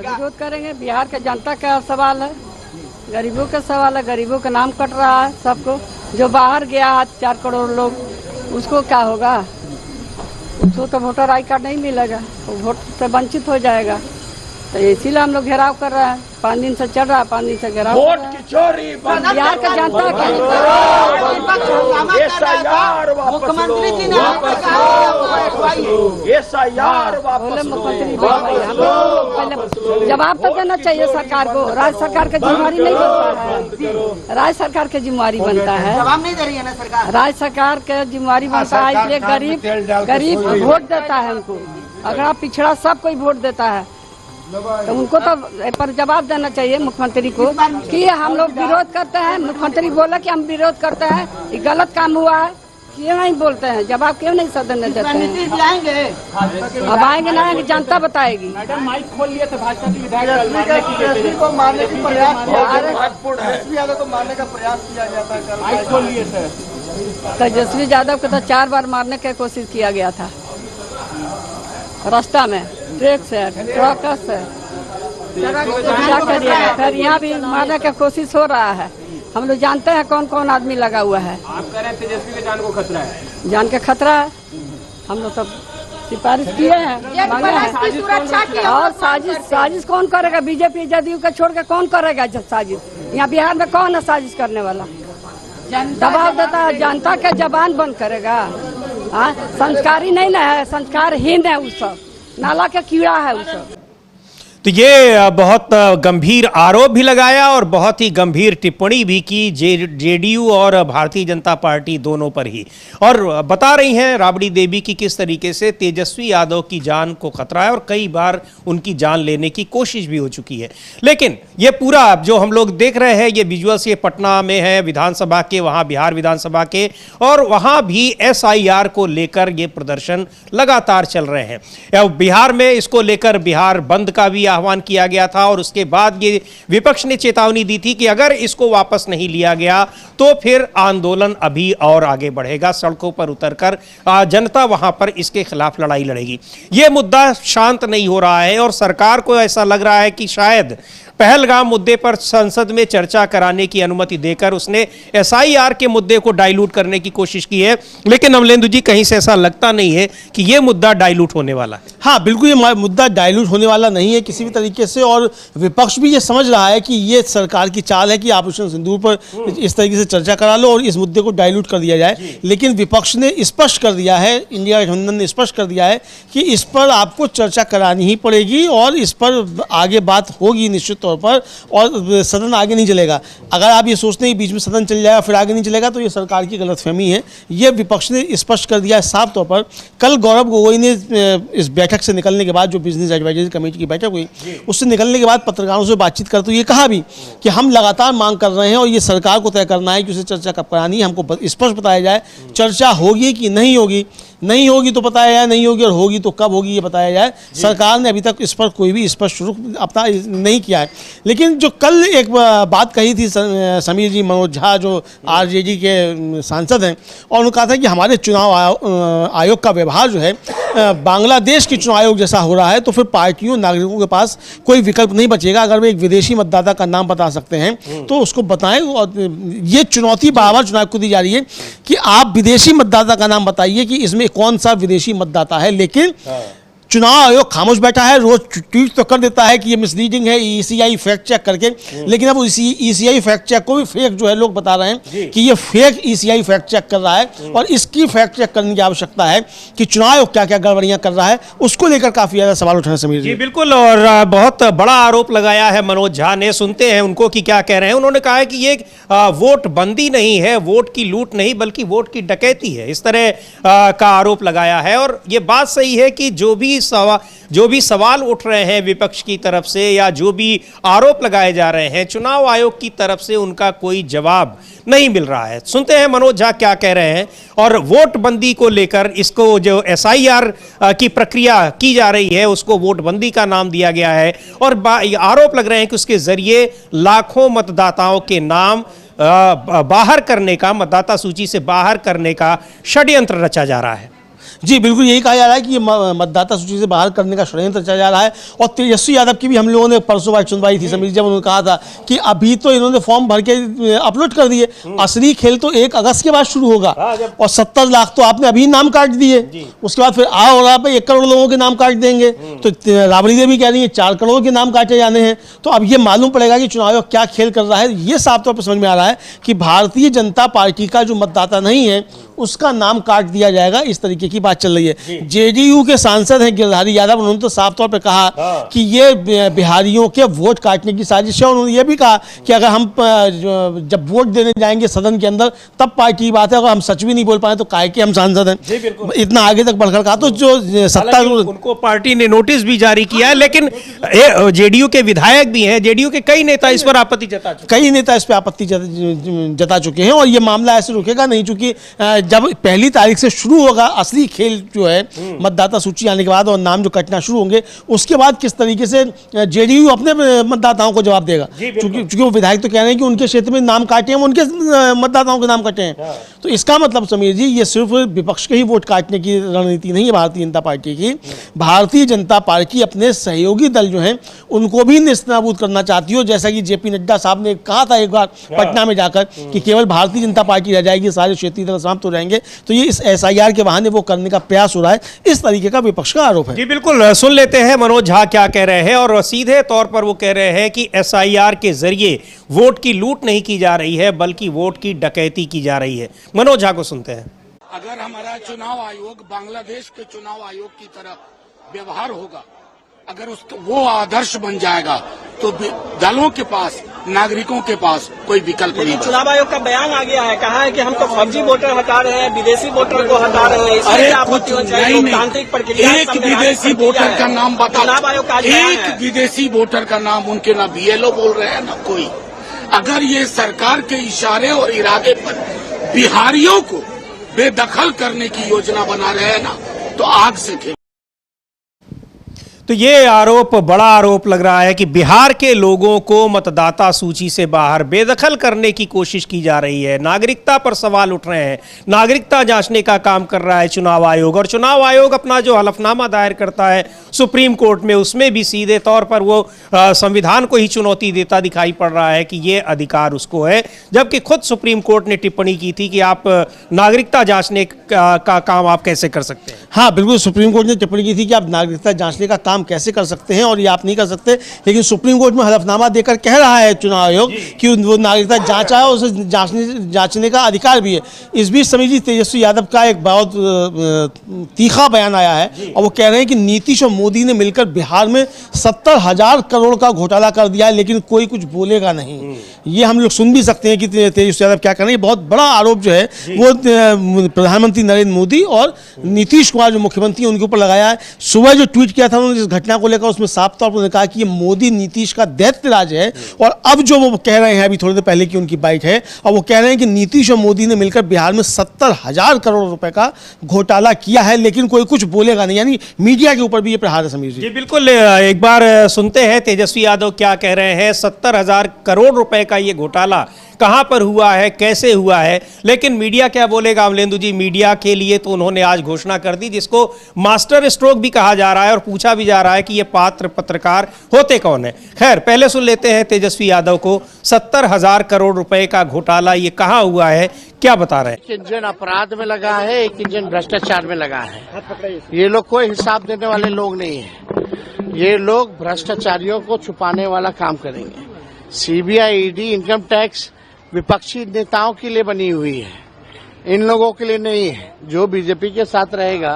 विरोध करेंगे, बिहार के जनता का सवाल है, गरीबों का सवाल है, गरीबों का नाम कट रहा है सबको। जो बाहर गया 4 करोड़ लोग, उसको क्या होगा? उसको तो वोटर आई कार्ड नहीं मिलेगा, वो वोट से वंचित हो जाएगा। तो इसीलिए हम लोग घेराव कर रहे हैं। 5 दिन से चल रहा है, 5 दिन से घेराव वोट की चोरी बिहार का जनता मुख्यमंत्री जी ने बोले, मुख्यमंत्री पहले जवाब तो देना चाहिए सरकार को। राज्य सरकार की जिम्मेवारी नहीं बनता है, राज्य सरकार की जिम्मेवारी बनता है। जवाब नहीं दे रही है ना सरकार। राज्य सरकार की जिम्मेवारी बनता है, इसलिए गरीब वोट देता है हमको। अगर आप पिछड़ा सब कोई वोट देता है तो उनको तो पर जवाब देना चाहिए मुख्यमंत्री को कि हम लोग विरोध करते हैं। मुख्यमंत्री बोला कि हम विरोध करते हैं, ये गलत काम हुआ है, क्यों नहीं बोलते हैं? जवाब क्यों नहीं सदन में देते हैं? अब आएंगे ना आएंगे, जनता बताएगी। मैडम माइक खोल लिए थे भाजपा के विधायक को मारने की प्रयास को मारने का प्रयास किया गया था, माइक खोल लिए थे। तेजस्वी यादव को तो 4 बार मारने की कोशिश किया गया था, रास्ता में ट्रक से ट्रक से। क्या करिएगा, फिर यहाँ भी मारने की कोशिश हो रहा है। हम लोग जानते हैं कौन कौन आदमी लगा हुआ है। आप कह रहे हैं तेजस्वी के जान को खतरा है? जान के खतरा है। हम लोग सब सिफारिश किए हैं, और साजिश कौन करेगा? बीजेपी जदयू का छोड़ के कौन करेगा साजिश? यहाँ बिहार में कौन है साजिश करने वाला? दबाव देता है, जनता के जबान बंद करेगा। संस्कारी नहीं ना है, संस्कारहीन है, उस सब नाला का कीड़ा है उस सब। तो ये बहुत गंभीर आरोप भी लगाया और बहुत ही गंभीर टिप्पणी भी की जेडीयू और भारतीय जनता पार्टी दोनों पर ही, और बता रही हैं राबड़ी देवी की किस तरीके से तेजस्वी यादव की जान को खतरा है और कई बार उनकी जान लेने की कोशिश भी हो चुकी है। लेकिन ये पूरा जो हम लोग देख रहे हैं, ये विजुअल्स ये पटना में है विधानसभा के, वहाँ बिहार विधानसभा के, और वहाँ भी SIR को लेकर ये प्रदर्शन लगातार चल रहे हैं। बिहार में इसको लेकर बिहार बंद का भी आह्वान किया गया था, और उसके बाद ये विपक्ष ने चेतावनी दी थी कि अगर इसको वापस नहीं लिया गया तो फिर आंदोलन अभी और आगे बढ़ेगा, सड़कों पर उतरकर जनता वहां पर इसके खिलाफ लड़ाई लड़ेगी। ये मुद्दा शांत नहीं हो रहा है और सरकार को ऐसा लग रहा है कि शायद पहलगाम मुद्दे पर संसद में चर्चा कराने की अनुमति देकर उसने SIR के मुद्दे को डाइल्यूट करने की कोशिश की है, लेकिन अमलेंदु जी कहीं से ऐसा लगता नहीं है कि यह मुद्दा डाइल्यूट होने वाला है। हाँ, बिल्कुल ये मुद्दा डाइल्यूट होने वाला नहीं है किसी भी तरीके से, और विपक्ष भी ये समझ रहा है कि ये सरकार की चाल है कि ऑपरेशन सिंदूर पर इस तरीके से चर्चा करा लो और इस मुद्दे को डाइल्यूट कर दिया जाए। लेकिन विपक्ष ने स्पष्ट कर दिया है, इंडिया गठबंधन ने स्पष्ट कर दिया है कि इस पर आपको चर्चा करानी ही पड़ेगी और इस पर आगे बात होगी निश्चित तौर पर, और सदन आगे नहीं चलेगा। अगर आप ये सोचते हैं बीच में सदन चल जाएगा फिर आगे नहीं चलेगा, तो ये सरकार की गलतफहमी है। ये विपक्ष ने स्पष्ट कर दिया है साफ तौर पर। कल गौरव गोगोई ने इस बैठक से निकलने के बाद, जो बिजनेस एडवाइजरी कमेटी की बैठक हुई, उससे निकलने के बाद पत्रकारों से बातचीत करते हुए ये कहा भी कि हम लगातार मांग कर रहे हैं और ये सरकार को तय करना है कि उसे चर्चा कब करानी है। हमको स्पष्ट बताया जाए चर्चा होगी कि नहीं होगी, नहीं होगी तो बताया जाए, नहीं होगी और होगी तो कब होगी ये बताया जाए। सरकार ने अभी तक इस पर कोई भी स्पष्ट रुख अपना नहीं किया है। लेकिन जो कल एक बात कही थी समीर जी, मनोज झा जो RJD के सांसद हैं, और उन्होंने कहा था कि हमारे चुनाव आयोग का व्यवहार जो है बांग्लादेश के चुनाव आयोग जैसा हो रहा है, तो फिर पार्टियों नागरिकों के पास कोई विकल्प नहीं बचेगा। अगर वे एक विदेशी मतदाता का नाम बता सकते हैं तो उसको बताएं। और ये चुनौती बार-बार चुनाव को दी जा रही है कि आप विदेशी मतदाता का नाम बताइए कि इसमें कौन सा विदेशी मतदाता है। लेकिन चुनाव आयोग खामोश बैठा है, रोज ट्वीट तो कर देता है कि ये मिसलीडिंग है ECI फैक्ट चेक करके, लेकिन अब इसी ECI फैक्ट चेक को भी फेक जो है लोग बता रहे हैं कि ये फेक ECI फैक्ट चेक कर रहा है, और इसकी फैक्ट चेक करने की आवश्यकता है कि चुनाव आयोग क्या क्या गड़बड़ियां कर रहा है, उसको लेकर काफी ज्यादा सवाल उठे हैं समीर जी। बिल्कुल, और बहुत बड़ा आरोप लगाया है मनोज झा ने। सुनते हैं उनको कि क्या कह रहे हैं। उन्होंने कहा है कि ये वोट बंदी नहीं है, वोट की लूट नहीं, बल्कि वोट की डकैती है, इस तरह का आरोप लगाया है। और ये बात सही है कि जो भी सवाल उठ रहे हैं विपक्ष की तरफ से या जो भी आरोप लगाए जा रहे हैं, चुनाव आयोग की तरफ से उनका कोई जवाब नहीं मिल रहा है। सुनते हैं मनोज झा क्या कह रहे हैं। और वोट बंदी को लेकर इसको जो SIR की प्रक्रिया की जा रही है उसको वोट बंदी का नाम दिया गया है, और आरोप लग रहे हैं कि उसके जरिए लाखों मतदाताओं के नाम बाहर करने का, मतदाता सूची से बाहर करने का षड्यंत्र रचा जा रहा है। जी बिल्कुल, यही कहा जा रहा है कि ये मतदाता सूची से बाहर करने का षड्यंत्र चला जा रहा है। और तेजस्वी यादव की भी हम लोगों ने परसों बात सुनवाई थी समीर, जब उन्होंने कहा था कि अभी तो इन्होंने फॉर्म भर के अपलोड कर दिए, असली खेल तो 1 अगस्त के बाद शुरू होगा, और 70 लाख तो आपने अभी नाम काट दिए, उसके बाद फिर हो रहा है 1 करोड़ लोगों के नाम काट देंगे। तो राबड़ी देवी कह रही है 4 करोड़ के नाम काटे जाने हैं। तो अब ये मालूम पड़ेगा कि चुनाव आयोग क्या खेल कर रहा है। ये साफ तौर पर समझ में आ रहा है कि भारतीय जनता पार्टी का जो मतदाता नहीं है उसका नाम काट दिया जाएगा, इस तरीके की बात चल रही है। JDU के सांसद हैं गिरधारी यादव, उन्होंने तो साफ तौर पे कहा कि ये बिहारियों के वोट काटने की साजिश है। उन्होंने ये भी कहा कि अगर हम जब वोट देने जाएंगे सदन के अंदर तब पार्टी की बात है, अगर हम सच भी नहीं बोल पाए तो काहे के हम सांसद हैं। इतना आगे तक बढ़कर कहा। तो जो सत्ता उनको पार्टी ने नोटिस भी जारी किया है, लेकिन JDU के विधायक भी हैं, JDU के कई नेता इस पर आपत्ति जता चुके हैं, जता चुके हैं, और ये मामला ऐसे रुकेगा नहीं। चूंकि जब पहली तारीख से शुरू होगा असली खेल जो है मतदाता सूची आने के बाद और नाम जो कटना शुरू होंगे, उसके बाद किस तरीके से जेडीयू अपने मतदाताओं को जवाब देगा, क्योंकि वो विधायक तो कह रहे हैं कि उनके क्षेत्र में नाम काटे हैं, उनके मतदाताओं के नाम कटे हैं। तो इसका मतलब समीर जी, ये सिर्फ विपक्ष के ही वोट काटने की रणनीति नहीं है भारतीय जनता पार्टी की। भारतीय जनता पार्टी अपने सहयोगी दल जो हैं उनको भी नेस्तनाबूद करना चाहती हो, जैसा कि जेपी नड्डा साहब ने कहा था एक बार पटना में जाकर कि केवल भारतीय जनता पार्टी रह जाएगी, सारे क्षेत्रीय दल समाप्त हो जाएंगे। तो ये इस SIR के बहाने वो करने का प्रयास हो रहा है, इस तरीके का विपक्ष का आरोप है। जी बिल्कुल, सुन लेते हैं मनोज झा क्या कह रहे हैं। और सीधे तौर पर वो कह रहे हैं कि SIR के जरिए वोट की लूट नहीं की जा रही है, बल्कि वोट की डकैती की जा रही है। मनोज झा को सुनते हैं। अगर हमारा चुनाव आयोग बांग्लादेश के चुनाव आयोग की तरह व्यवहार होगा, अगर वो आदर्श बन जाएगा, तो दलों के पास, नागरिकों के पास कोई विकल्प नहीं। चुनाव आयोग का बयान आ गया है, कहा है कि हम तो फर्जी वोटर हटा रहे हैं, विदेशी वोटर को हटा रहे हैं। अरे कुछ नहीं, एक विदेशी वोटर का नाम बताओ, चुनाव आयोग का एक विदेशी वोटर का नाम, उनके ना BLO बोल रहे हैं ना कोई। अगर ये सरकार के इशारे और इरादे पर बिहारियों को बेदखल करने की योजना बना रहे हैं ना, तो आग से खेल। तो ये आरोप, बड़ा आरोप लग रहा है कि बिहार के लोगों को मतदाता सूची से बाहर बेदखल करने की कोशिश की जा रही है। नागरिकता पर सवाल उठ रहे हैं, नागरिकता जांचने का काम कर रहा है चुनाव आयोग, और चुनाव आयोग अपना जो हलफनामा दायर करता है सुप्रीम कोर्ट में, उसमें भी सीधे तौर पर वो संविधान को ही चुनौती देता दिखाई पड़ रहा है कि ये अधिकार उसको है, जबकि खुद सुप्रीम कोर्ट ने टिप्पणी की थी कि आप नागरिकता जांचने का काम आप कैसे कर सकते हैं। हाँ बिल्कुल, सुप्रीम कोर्ट ने टिप्पणी की थी कि आप नागरिकता जांचने का काम कैसे कर सकते हैं, और ये आप नहीं कर सकते। लेकिन सुप्रीम कोर्ट में हलफनामा देकर कह रहा है चुनाव आयोग कि वो नागरिकता जांचा है, उसे जांचने का अधिकार भी है। इस बीच समीर जी, तेजस्वी यादव का एक बहुत तीखा बयान आया है, और वो कह रहे हैं कि नीतीश और मोदी ने मिलकर बिहार में 70,000 करोड़ का घोटाला कर दिया है, लेकिन कोई कुछ बोलेगा नहीं। ये हम लोग सुन भी सकते हैं कि तेजस्वी यादव क्या कर रहे हैं। बहुत बड़ा आरोप जो है वो प्रधानमंत्री नरेंद्र मोदी और नीतीश कुमार जो मुख्यमंत्री उनके ऊपर लगाया है। सुबह जो ट्वीट किया था उन्होंने इस घटना को लेकर, उसमें साफ तौर पर कहा कि ये मोदी नीतीश का दैत्य राज है। और अब जो वो कह रहे हैं अभी थोड़ी देर पहले की उनकी बाइट है, और वो कह रहे हैं कि नीतीश और मोदी ने मिलकर बिहार में 70,000 करोड़ रुपए का घोटाला किया है, लेकिन कोई कुछ बोलेगा नहीं। यानी मीडिया के ऊपर भी ये प्रहार है समीर जी। बिल्कुल, एक बार सुनते हैं तेजस्वी यादव क्या कह रहे हैं। 70,000 करोड़ रुपए का ये घोटाला कहां पर हुआ है, कैसे हुआ है, लेकिन मीडिया क्या बोलेगा अमलेंदु जी। मीडिया के लिए तो उन्होंने आज घोषणा कर दी, जिसको मास्टर स्ट्रोक भी कहा जा रहा है, और पूछा भी जा रहा है कि ये पात्र पत्रकार होते कौन है। खैर, पहले सुन लेते हैं तेजस्वी यादव को। 70,000 करोड़ रुपए का घोटाला ये कहां हुआ है, क्या बता रहे हैं। एक इंजन अपराध में लगा है, एक इंजन भ्रष्टाचार में लगा है। ये लोग कोई हिसाब देने वाले लोग नहीं है। ये लोग भ्रष्टाचारियों को छुपाने वाला काम करेंगे। CBI, ED, इनकम टैक्स विपक्षी नेताओं के लिए बनी हुई है, इन लोगों के लिए नहीं है। जो बीजेपी के साथ रहेगा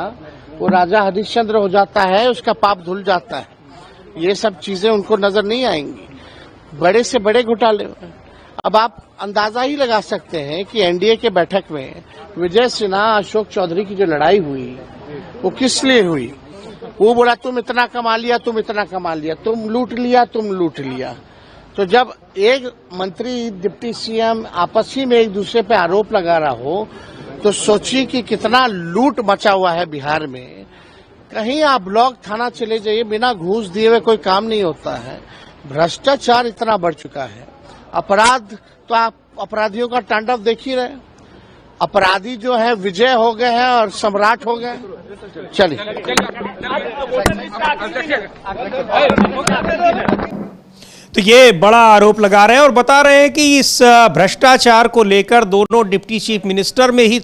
वो राजा हरिश्चंद्र हो जाता है, उसका पाप धुल जाता है। ये सब चीजें उनको नजर नहीं आएंगी। बड़े से बड़े घोटाले। अब आप अंदाजा ही लगा सकते हैं कि NDA के बैठक में विजय सिन्हा, अशोक चौधरी की जो लड़ाई हुई वो किस लिए हुई। वो बोला तुम इतना कमा लिया, तुम इतना कमा लिया, तुम लूट लिया, तुम लूट लिया। तो जब एक मंत्री, डिप्टी CM आपस ही में एक दूसरे पे आरोप लगा रहा हो, तो सोचिए कि कितना लूट मचा हुआ है बिहार में। कहीं आप ब्लॉक थाना चले जाइए, बिना घूस दिए हुए कोई काम नहीं होता है। भ्रष्टाचार इतना बढ़ चुका है। अपराध तो आप अपराधियों का तांडव देख ही रहे। अपराधी जो है विजय हो गए हैं और सम्राट हो गए। चलिए, तो ये बड़ा आरोप लगा रहे हैं और बता रहे हैं कि इस भ्रष्टाचार को लेकर दोनों डिप्टी चीफ मिनिस्टर में ही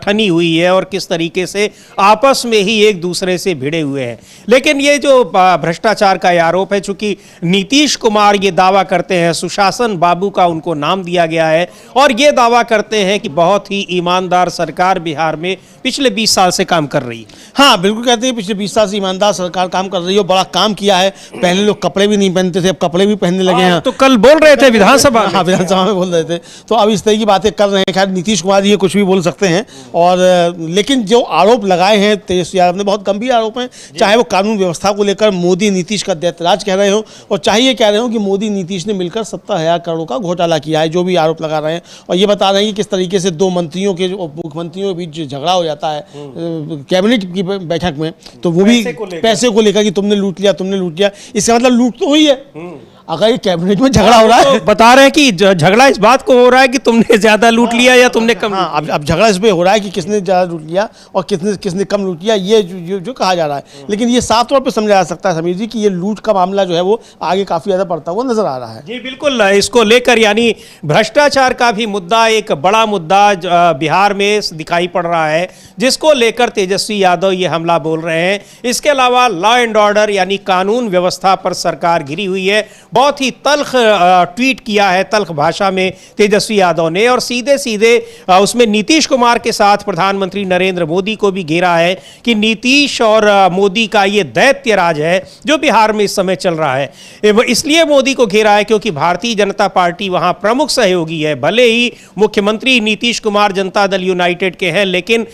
ठनी हुई है, और किस तरीके से आपस में ही एक दूसरे से भिड़े हुए हैं। लेकिन ये जो भ्रष्टाचार का आरोप है, चूंकि नीतीश कुमार ये दावा करते हैं, सुशासन बाबू का उनको नाम दिया गया है, और ये दावा करते हैं कि बहुत ही ईमानदार सरकार बिहार में पिछले 20 साल से काम कर रही है। हाँ बिल्कुल, कहते हैं पिछले 20 साल से ईमानदार सरकार काम कर रही है, बड़ा काम किया है। पहले लोग कपड़े भी नहीं पहनते थे, अब कपड़े भी पहनने लगे हैं। तो कल बोल रहे थे विधानसभा में। हाँ, विधानसभा में बोल रहे थे। तो अब इस तरह की बातें कर रहे हैं। खैर, नीतीश कुमार ये कुछ भी बोल सकते हैं। और लेकिन जो आरोप लगाए हैं तेजस्वी यादव ने, बहुत गंभीर आरोप हैं। चाहे वो कानून व्यवस्था को लेकर मोदी नीतीश का दैत्यराज कह रहे हो, और चाहे ये कह रहे हो कि मोदी नीतीश ने मिलकर 70,000 करोड़ का घोटाला किया है, जो भी आरोप लगा रहे हैं। और ये बता रहे हैं कि किस तरीके से दो मंत्रियों के, मुख्यमंत्रियों के बीच झगड़ा हो जाता है कैबिनेट की बैठक में, तो वो भी पैसे को लेकर कि तुमने लूट लिया, तुमने लूट लिया। इसका मतलब लूट तो हुई है। अगर ये कैबिनेट में झगड़ा हो रहा है, तो बता रहे हैं कि झगड़ा इस बात को हो रहा है कि तुमने ज्यादा लूट लिया या तुमने कम। हाँ, अब झगड़ा इस पे हो रहा है कि किसने ज्यादा लूट लिया और किसने कम लूट लिया, ये जो कहा जा रहा है। लेकिन ये साफ तौर पे समझा जा सकता है समीर जी कि ये लूट का मामला जो है वो आगे काफी ज्यादा बढ़ता हुआ नजर आ रहा है। जी बिल्कुल, इसको लेकर यानी भ्रष्टाचार का भी मुद्दा, एक बड़ा मुद्दा बिहार में दिखाई पड़ रहा है, जिसको लेकर तेजस्वी यादव ये हमला बोल रहे हैं। इसके अलावा लॉ एंड ऑर्डर यानी कानून व्यवस्था पर सरकार घिरी हुई है। बहुत ही तल्ख ट्वीट किया है, तल्ख भाषा में तेजस्वी यादव ने, और सीधे सीधे उसमें नीतीश कुमार के साथ प्रधानमंत्री नरेंद्र मोदी को भी घेरा है कि नीतीश और मोदी का ये दैत्य राज है जो बिहार में इस समय चल रहा है। इसलिए मोदी को घेरा है क्योंकि भारतीय जनता पार्टी वहां प्रमुख सहयोगी है। भले ही मुख्यमंत्री नीतीश कुमार जनता दल यूनाइटेड के हैं, लेकिन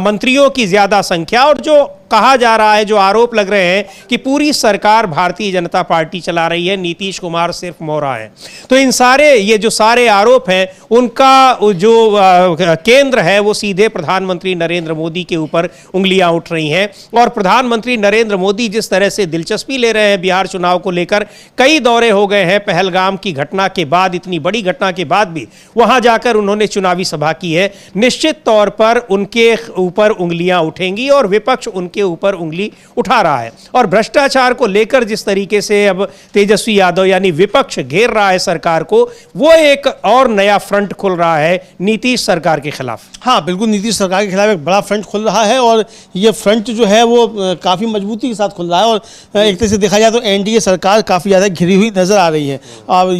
मंत्रियों की ज्यादा संख्या, और जो कहा जा रहा है, जो आरोप लग रहे हैं कि पूरी सरकार भारतीय जनता पार्टी चला रही है, नीतीश कुमार सिर्फ मोहरा है। तो इन सारे ये जो सारे आरोप हैं, उनका जो केंद्र है वो सीधे प्रधानमंत्री नरेंद्र मोदी के ऊपर उंगलियां उठ रही हैं। और प्रधानमंत्री नरेंद्र मोदी जिस तरह से दिलचस्पी ले रहे हैं बिहार चुनाव को लेकर, कई दौरे हो गए हैं पहलगाम की घटना के बाद, इतनी बड़ी घटना के बाद भी वहां जाकर उन्होंने चुनावी सभा की है। निश्चित तौर पर उनके ऊपर उंगलियां उठेंगी और विपक्ष उनके ऊपर उंगली उठा रहा है। और भ्रष्टाचार को लेकर जिस तरीके से अब तेजस्वी यादव यानी विपक्ष घेर रहा है सरकार को, वो एक और नया फ्रंट खुल रहा है नीतीश सरकार के खिलाफ। हाँ बिल्कुल, नीतीश सरकार के खिलाफ एक बड़ा फ्रंट खुल रहा है, और ये फ्रंट जो है वो काफ़ी मजबूती के साथ खुल रहा है। और एक तरह से देखा जाए तो एनडीए सरकार काफ़ी ज़्यादा घिरी हुई नज़र आ रही है। अब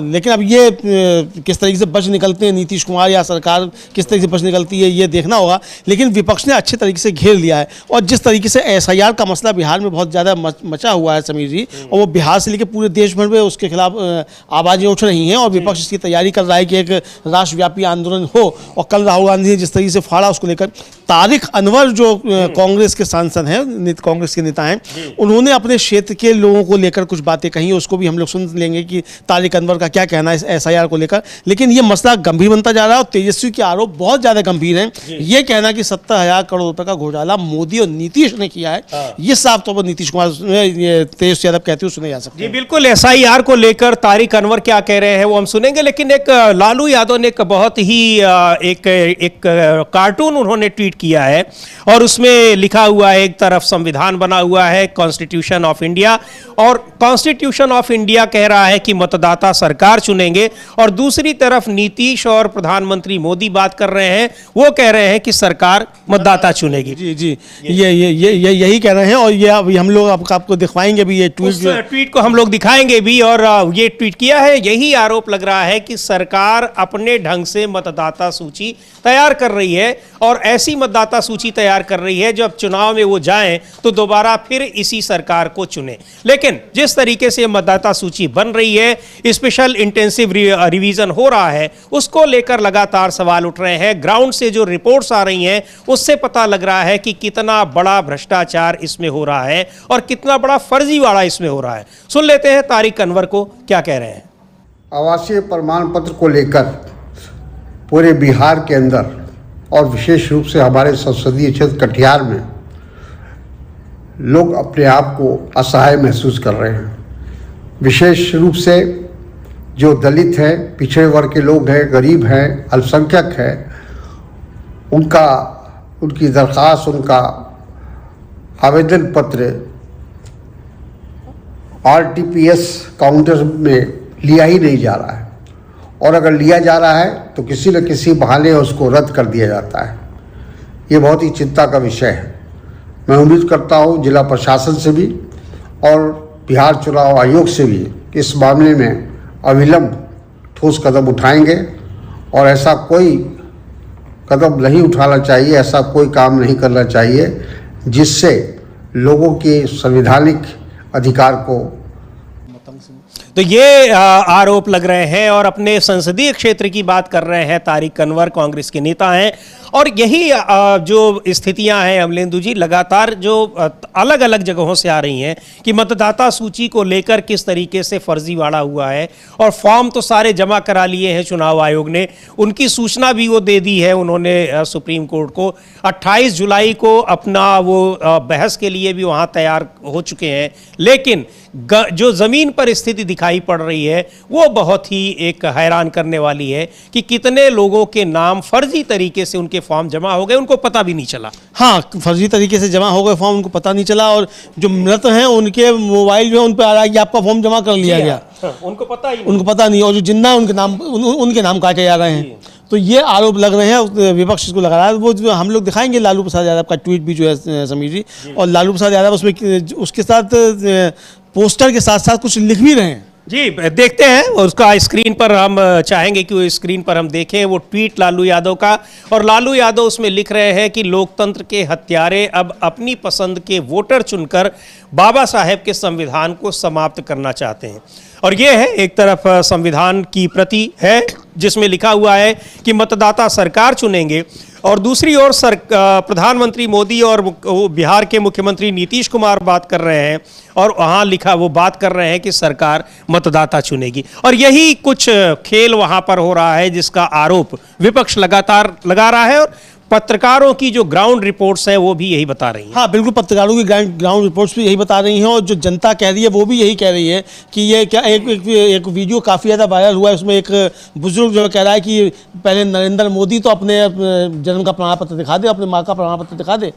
लेकिन अब ये किस तरीके से बच निकलते हैं नीतीश कुमार या सरकार किस तरीके से बच निकलती है, ये देखना होगा। लेकिन विपक्ष ने अच्छे तरीके से घेर लिया है। और जिस तरीके से SIR का मसला बिहार में बहुत ज़्यादा मचा हुआ है समीर जी, और वो बिहार से लेकर पूरे देश भर में उसके खिलाफ आवाज़ें उठ रही हैं, और विपक्ष इसकी तैयारी कर रहा है कि एक राष्ट्रव्यापी आंदोलन हो। और कल राहुल गांधी ने जिस तरीके से फाड़ा उसको लेकर, तारिक अनवर जो कांग्रेस के सांसद हैं, कांग्रेस के नेता हैं, उन्होंने अपने क्षेत्र के लोगों को लेकर कुछ बातें कही, उसको भी हम लोग सुन लेंगे कि तारिक अनवर का क्या कहना है SIR को लेकर। लेकिन ये मसला गंभीर बनता जा रहा है और तेजस्वी के आरोप बहुत ज़्यादा गंभीर हैं। ये कहना कि 70,000 करोड़ रुपए का घोटाला मोदी और नीतीश ने किया है, ये साफ तौर पर नीतीश कुमार तेजस्वी यादव कहते हुए सुने जा सकते हैं। जी बिल्कुल, SIR को लेकर तारिक अनवर क्या कह रहे हैं वो हम सुनेंगे। लेकिन एक लालू यादव ने एक बहुत ही एक कार्टून उन्होंने ट्वीट किया है, और उसमें लिखा हुआ है, एक तरफ संविधान बना हुआ है कॉन्स्टिट्यूशन ऑफ इंडिया, और कॉन्स्टिट्यूशन ऑफ इंडिया कह रहा है कि मतदाता सरकार चुनेंगे, और दूसरी तरफ नीतीश और प्रधानमंत्री मोदी बात कर रहे हैं, वो कह रहे हैं कि सरकार मतदाता चुनेगी। जी जी, ये यही कह रहे हैं। और ये अभी हम लोग आपको दिखवाएंगे भी, ये ट्वीट को हम लोग दिखाएंगे भी। और ये ट्वीट किया है, यही आरोप लग रहा है कि सरकार अपने ढंग से मतदाता सूची तैयार कर रही है, और ऐसी मतदाता सूची तैयार कर रही है जब चुनाव में वो जाएं तो दोबारा फिर इसी सरकार को चुने। लेकिन जिस तरीके से मतदाता सूची बन रही है, स्पेशल इंटेंसिव रिवीजन हो रहा है, उसको लेकर लगातार सवाल उठ रहे हैं। ग्राउंड से जो रिपोर्ट्स आ रही हैं उससे पता लग रहा है कि कितना बड़ा भ्रष्टाचार इसमें हो रहा है और कितना बड़ा फर्जीवाड़ा इसमें हो रहा है। सुन लेते हैं तारिक अनवर को क्या कह रहे हैं। आवासीय प्रमाण पत्र को लेकर पूरे बिहार के अंदर और विशेष रूप से हमारे संसदीय क्षेत्र कटिहार में लोग अपने आप को असहाय महसूस कर रहे हैं। विशेष रूप से जो दलित हैं, पिछड़े वर्ग के लोग हैं, गरीब हैं, अल्पसंख्यक हैं, उनकी दरख्वास्त, उनका आवेदन पत्र RTPS काउंटर में लिया ही नहीं जा रहा है, और अगर लिया जा रहा है तो किसी न किसी बहाने उसको रद्द कर दिया जाता है। ये बहुत ही चिंता का विषय है। मैं उम्मीद करता हूँ जिला प्रशासन से भी और बिहार चुनाव आयोग से भी इस मामले में अविलंब ठोस कदम उठाएंगे, और ऐसा कोई कदम नहीं उठाना चाहिए, ऐसा कोई काम नहीं करना चाहिए जिससे लोगों के संवैधानिक अधिकार को। तो ये आरोप लग रहे हैं और अपने संसदीय क्षेत्र की बात कर रहे हैं तारिक अनवर, कांग्रेस के नेता हैं। और यही जो स्थितियां हैं अमलेंदु जी, लगातार जो अलग अलग जगहों से आ रही हैं कि मतदाता सूची को लेकर किस तरीके से फर्जीवाड़ा हुआ है। और फॉर्म तो सारे जमा करा लिए हैं चुनाव आयोग ने, उनकी सूचना भी वो दे दी है उन्होंने सुप्रीम कोर्ट को। 28 जुलाई को अपना वो बहस के लिए भी वहाँ तैयार हो चुके हैं। लेकिन जो ज़मीन पर स्थिति दिखाई पड़ रही है वो बहुत ही एक हैरान करने वाली है कि कितने लोगों के नाम फर्जी तरीके से उनके फॉर्म जमा हो गए, उनको पता भी नहीं चला। हाँ, फर्जी तरीके से जमा हो गए फॉर्म, उनको पता नहीं चला। और जो मृत हैं उनके मोबाइल जो उन पर आ रहा है कि आपका फॉर्म जमा कर लिया गया, उनको पता ही उनको पता नहीं। और जो जिंदा उनके नाम काटे जा रहे हैं। तो ये आरोप लग रहे हैं, विपक्ष को लगा रहा है। वो जो हम लोग दिखाएंगे लालू प्रसाद यादव का ट्वीट भी जो है समीर जी, और लालू प्रसाद यादव उसमें उसके साथ पोस्टर के साथ साथ कुछ लिख भी रहे हैं। जी, देखते हैं उसका स्क्रीन पर। हम चाहेंगे कि वो स्क्रीन पर हम देखें वो ट्वीट लालू यादव का। और लालू यादव उसमें लिख रहे हैं कि लोकतंत्र के हत्यारे अब अपनी पसंद के वोटर चुनकर बाबा साहेब के संविधान को समाप्त करना चाहते हैं। और ये है, एक तरफ संविधान की प्रति है जिसमें लिखा हुआ है कि मतदाता सरकार चुनेंगे, और दूसरी ओर प्रधानमंत्री मोदी और बिहार के मुख्यमंत्री नीतीश कुमार बात कर रहे हैं और वहाँ लिखा वो बात कर रहे हैं कि सरकार मतदाता चुनेगी। और यही कुछ खेल वहाँ पर हो रहा है जिसका आरोप विपक्ष लगातार लगा रहा है। और पत्रकारों की जो ग्राउंड रिपोर्ट्स हैं वो भी यही बता रही हैं। हाँ बिल्कुल, पत्रकारों की ग्राउंड रिपोर्ट्स भी यही बता रही हैं। और जो जनता कह रही है वो भी यही कह रही है कि ये क्या एक वीडियो काफ़ी ज़्यादा वायरल हुआ है। उसमें एक बुजुर्ग जो कह रहा है कि पहले नरेंद्र मोदी तो अपने जन्म का प्रमाण पत्र दिखा दे, अपने माँ का प्रमाण पत्र दिखा दे।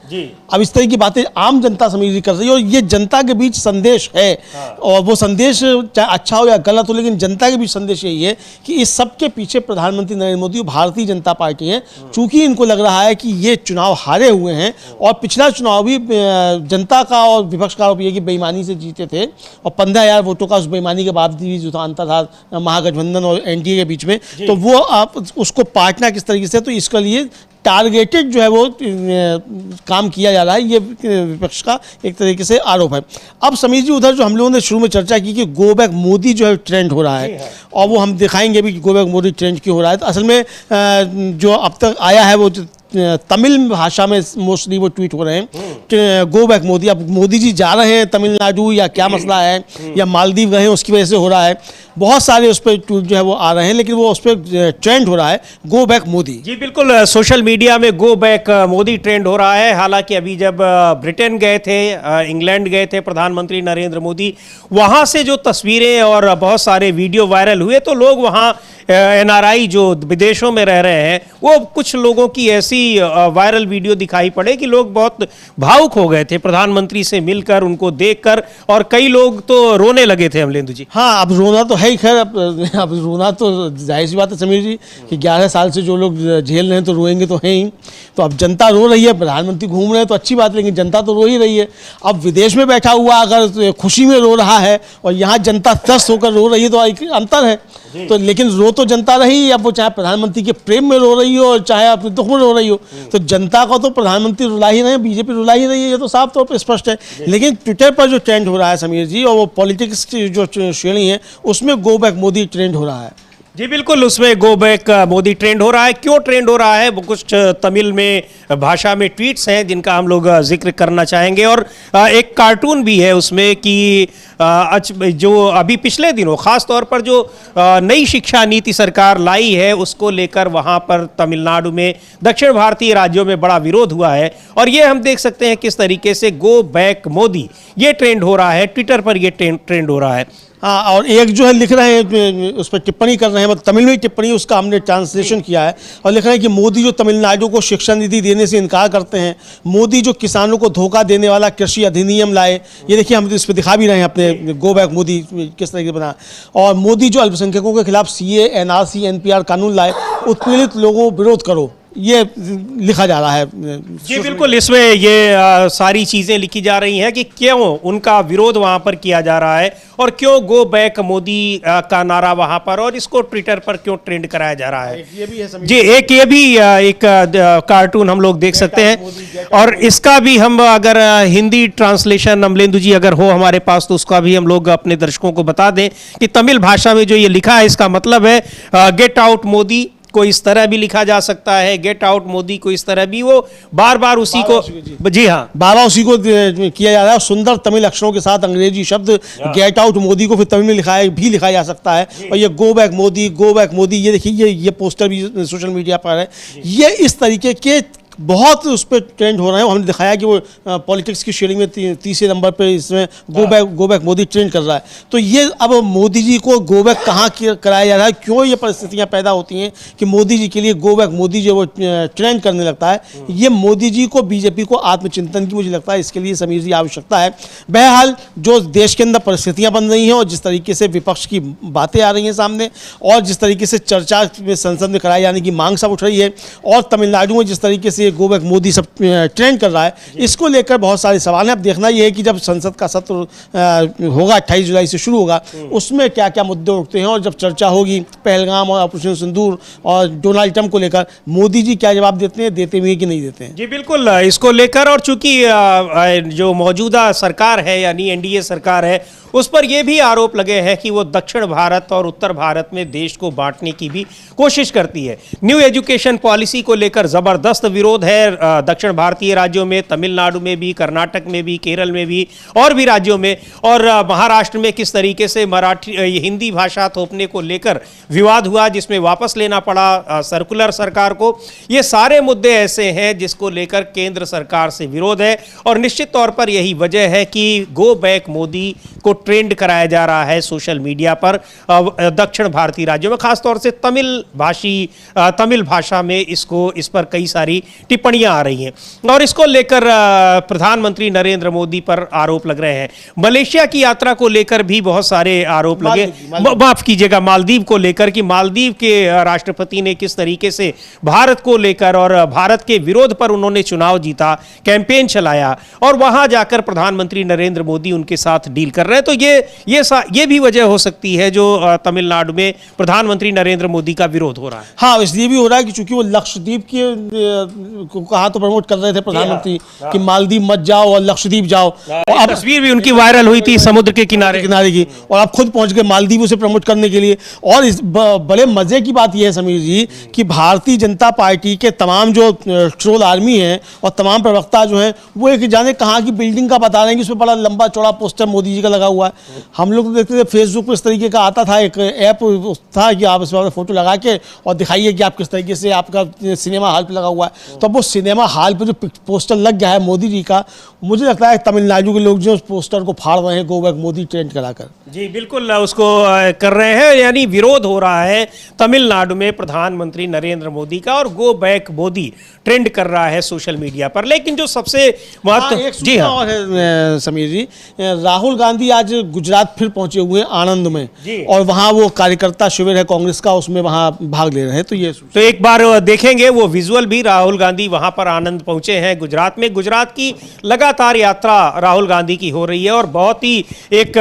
अब इस तरह की बातें आम जनता समीर कर रही है और ये जनता के बीच संदेश है। और वो संदेश चाहे अच्छा हो या गलत हो, लेकिन जनता के बीच संदेश यही है कि इस सब के पीछे प्रधानमंत्री नरेंद्र मोदी और भारतीय जनता पार्टी है। चूंकि इनको लग रहा है कि ये चुनाव हारे हुए हैं और पिछला चुनाव भी जनता का और विपक्ष का आरोप ये कि बेईमानी से जीते थे और 15,000 वोटों का उस बेईमानी के बावजूद भी जो था अंतर था महागठबंधन और एनडीए के बीच में, तो वो आप उसको पाटना किस तरीके से, तो इसके लिए टारगेटेड जो है वो काम किया जा रहा है। ये विपक्ष का एक तरीके से आरोप है। अब समीर जी, उधर जो हम लोगों ने शुरू में चर्चा की कि गो बैक मोदी जो है ट्रेंड हो रहा है, और वो हम दिखाएंगे भी कि गो बैक मोदी ट्रेंड क्यों हो रहा है। तो असल में जो अब तक आया है वो तमिल भाषा में मोस्टली वो ट्वीट हो रहे हैं कि गो बैक मोदी। अब मोदी जी जा रहे हैं तमिलनाडु या क्या मसला है, या मालदीव गए हैं उसकी वजह से हो रहा है। बहुत सारे उस पर ट्वीट जो है वो आ रहे हैं, लेकिन वो उस पर ट्रेंड हो रहा है गो बैक मोदी। जी बिल्कुल, सोशल मीडिया में गो बैक मोदी ट्रेंड हो रहा है। हालांकि अभी जब ब्रिटेन गए थे, इंग्लैंड गए थे प्रधानमंत्री नरेंद्र मोदी, वहाँ से जो तस्वीरें और बहुत सारे वीडियो वायरल हुए तो लोग वहाँ NRI जो विदेशों में रह रहे हैं, वो कुछ लोगों की ऐसी वायरल वीडियो दिखाई पड़े कि लोग बहुत भावुक हो गए थे प्रधानमंत्री से मिलकर, उनको देखकर, और कई लोग तो रोने लगे थे अमलेंदु जी। हाँ, अब रोना तो है ही। खैर अब रोना तो जाहिर सी बात है समीर जी कि 11 साल से जो लोग झेल रहे हैं तो रोएंगे तो हैं ही। तो अब जनता रो रही है, प्रधानमंत्री घूम रहे हैं तो अच्छी बात है, लेकिन जनता तो रो ही रही है। अब विदेश में बैठा हुआ अगर खुशी में रो रहा है और यहाँ जनता त्रस्त होकर रो रही है तो एक अंतर है। तो लेकिन रो तो जनता रही, अब वो चाहे प्रधानमंत्री के प्रेम में रो रही हो चाहे अपने दुख में रो रही हो, तो जनता को तो प्रधानमंत्री रुला ही रहे हैं, बीजेपी रुला ही रही है, ये तो साफ तौर पर स्पष्ट है। लेकिन ट्विटर पर जो ट्रेंड हो रहा है समीर जी, और वो पॉलिटिक्स की जो श्रेणी है उसमें गो बैक मोदी ट्रेंड हो रहा है। जी बिल्कुल, उसमें गो बैक मोदी ट्रेंड हो रहा है। क्यों ट्रेंड हो रहा है, वो कुछ तमिल में भाषा में ट्वीट्स हैं जिनका हम लोग जिक्र करना चाहेंगे। और एक कार्टून भी है उसमें कि जो अभी पिछले दिनों खास तौर पर जो नई शिक्षा नीति सरकार लाई है उसको लेकर वहाँ पर तमिलनाडु में, दक्षिण भारतीय राज्यों में बड़ा विरोध हुआ है। और ये हम देख सकते हैं किस तरीके से गो बैक मोदी ये ट्रेंड हो रहा है, ट्विटर पर ये ट्रेंड हो रहा है। हाँ, और एक जो है लिख रहे हैं उस पर टिप्पणी कर रहे हैं, मतलब तमिल में टिप्पणी, उसका हमने ट्रांसलेशन किया है, और लिख रहे हैं कि मोदी जो तमिलनाडु को शिक्षा निधि देने से इनकार करते हैं, मोदी जो किसानों को धोखा देने वाला कृषि अधिनियम लाए, ये देखिए हम इस पर दिखा भी रहे हैं अपने गो बैक मोदी किस तरीके से बना, और मोदी जो अल्पसंख्यकों के खिलाफ CA, NRC, NPR कानून लाए, उत्पीड़ित लोगों को विरोध करो, ये लिखा जा रहा है। जी बिल्कुल, इसमें ये सारी चीज़ें लिखी जा रही हैं कि क्यों उनका विरोध वहाँ पर किया जा रहा है और क्यों गो बैक मोदी का नारा वहाँ पर, और इसको ट्विटर पर क्यों ट्रेंड कराया जा रहा है। ये भी है जी, एक ये भी एक कार्टून हम लोग देख सकते हैं, और इसका भी हम अगर हिंदी ट्रांसलेशन अमलेंदु जी अगर हो हमारे पास तो उसका भी हम लोग अपने दर्शकों को बता दें कि तमिल भाषा में जो ये लिखा है इसका मतलब है गेट आउट मोदी को इस तरह भी लिखा जा सकता है, गेट आउट मोदी को इस तरह भी, वो बार बार उसी को, जी हाँ, बाबा उसी को किया जा रहा है। सुंदर तमिल अक्षरों के साथ अंग्रेजी शब्द गेट आउट मोदी को फिर तमिल में लिखा जा सकता है। और ये गो बैक मोदी, ये देखिए ये पोस्टर भी सोशल मीडिया पर है। ये इस तरीके के बहुत उस पर ट्रेंड हो रहे हैं। हमने दिखाया कि वो पॉलिटिक्स की शेयरिंग में तीसरे नंबर पे इसमें गो बैक मोदी ट्रेंड कर रहा है। तो ये अब मोदी जी को गो बैक कहाँ कराया जा रहा है, क्यों ये परिस्थितियाँ पैदा होती हैं कि मोदी जी के लिए गो बैक मोदी जो वो ट्रेंड करने लगता है। ये मोदी जी को, बीजेपी को आत्मचिंतन की मुझे लगता है इसके लिए समीर जी आवश्यकता है। बहरहाल जो देश के अंदर परिस्थितियाँ बन रही हैं और जिस तरीके से विपक्ष की बातें आ रही हैं सामने, और जिस तरीके से चर्चा में संसद में कराए जाने की मांग सब उठ रही है, और तमिलनाडु में जिस तरीके से गो बैक मोदी सब ट्रेंड कर रहा है, इसको लेकर बहुत सारे सवाल हैं। अब देखना यह है कि जब संसद का सत्र होगा 28 जुलाई से शुरू होगा, उसमें क्या क्या मुद्दे उठते हैं, और जब चर्चा होगी पहलगाम और ऑपरेशन सिंदूर और डोनाल्ड ट्रंप को लेकर, मोदी जी क्या जवाब देते हैं, देते हुए कि नहीं देते हैं। जी बिल्कुल, इसको लेकर, और चूंकि जो मौजूदा सरकार है यानी एनडीए सरकार है, उस पर यह भी आरोप लगे हैं कि वो दक्षिण भारत और उत्तर भारत में देश को बांटने की भी कोशिश करती है। न्यू एजुकेशन पॉलिसी को लेकर जबरदस्त विरोध है दक्षिण भारतीय राज्यों में, तमिलनाडु में भी, कर्नाटक में भी, केरल में भी, और भी राज्यों में, और महाराष्ट्र में किस तरीके से हिंदी भाषा थोपने को लेकर विवाद हुआ, जिसमें वापस लेना पड़ा सर्कुलर सरकार को। ये सारे मुद्दे ऐसे हैं जिसको लेकर केंद्र सरकार से विरोध है, और निश्चित तौर पर यही वजह है कि गो बैक मोदी को ट्रेंड कराया जा रहा है सोशल मीडिया पर दक्षिण भारतीय राज्यों में, खासतौर से तमिल भाषा में इस पर कई सारी टिप्पणियां आ रही हैं, और इसको लेकर प्रधानमंत्री नरेंद्र मोदी पर आरोप लग रहे हैं। मलेशिया की यात्रा को लेकर भी बहुत सारे आरोप लगे, माफ कीजिएगा, मालदीव को लेकर, कि मालदीव के राष्ट्रपति ने किस तरीके से भारत को लेकर और भारत के विरोध पर उन्होंने चुनाव जीता, कैंपेन चलाया, और वहां जाकर प्रधानमंत्री नरेंद्र मोदी उनके साथ डील कर रहे हैं। तो ये भी वजह हो सकती है जो तमिलनाडु में प्रधानमंत्री नरेंद्र मोदी का विरोध हो रहा है। हाँ, इसलिए भी हो रहा है कि चूंकि वो लक्षद्वीप के को कहा तो प्रमोट कर रहे थे प्रधानमंत्री कि मालदीव मत जाओ और लक्षद्वीप जाओ, और अब तस्वीर भी उनकी वायरल हुई थी समुद्र के किनारे की, और अब खुद पहुंच गए मालदीव उसे प्रमोट करने के लिए। और इस बड़े मजे की बात यह है समीर जी कि भारतीय जनता पार्टी के तमाम जो ट्रोल आर्मी है और तमाम प्रवक्ता जो है, वो एक जाने कहाँ की बिल्डिंग का बता रहे हैं कि उसमें बड़ा लंबा चौड़ा पोस्टर मोदी जी का लगा हुआ है। हम लोग देखते थे फेसबुक पर इस तरीके का आता था, एक ऐप था कि आप इस पर फोटो लगा के और दिखाइए कि आप किस तरीके से आपका सिनेमा हॉल पे लगा हुआ है। तो अब वो सिनेमा हॉल पे जो पोस्टर लग गया है मोदी जी का, मुझे लगता है तमिलनाडु के लोग जो उस पोस्टर को फाड़ रहे हैं गो बैक मोदी ट्रेंड कराकर। जी बिल्कुल, उसको कर रहे हैं, यानी विरोध हो रहा है तमिलनाडु में प्रधानमंत्री नरेंद्र मोदी का, और गो बैक मोदी ट्रेंड कर रहा है सोशल मीडिया पर। लेकिन जो सबसे जी हाँ, और है समीर जी, राहुल गांधी आज गुजरात फिर पहुंचे हुए हैं आनंद में, और वहां वो कार्यकर्ता शिविर है कांग्रेस का, उसमें वहां भाग ले रहे हैं। तो एक बार देखेंगे वो विजुअल भी, राहुल गांधी वहां पर आनंद पहुंचे हैं गुजरात में। गुजरात की लगातार यात्रा राहुल गांधी की हो रही है, और बहुत ही एक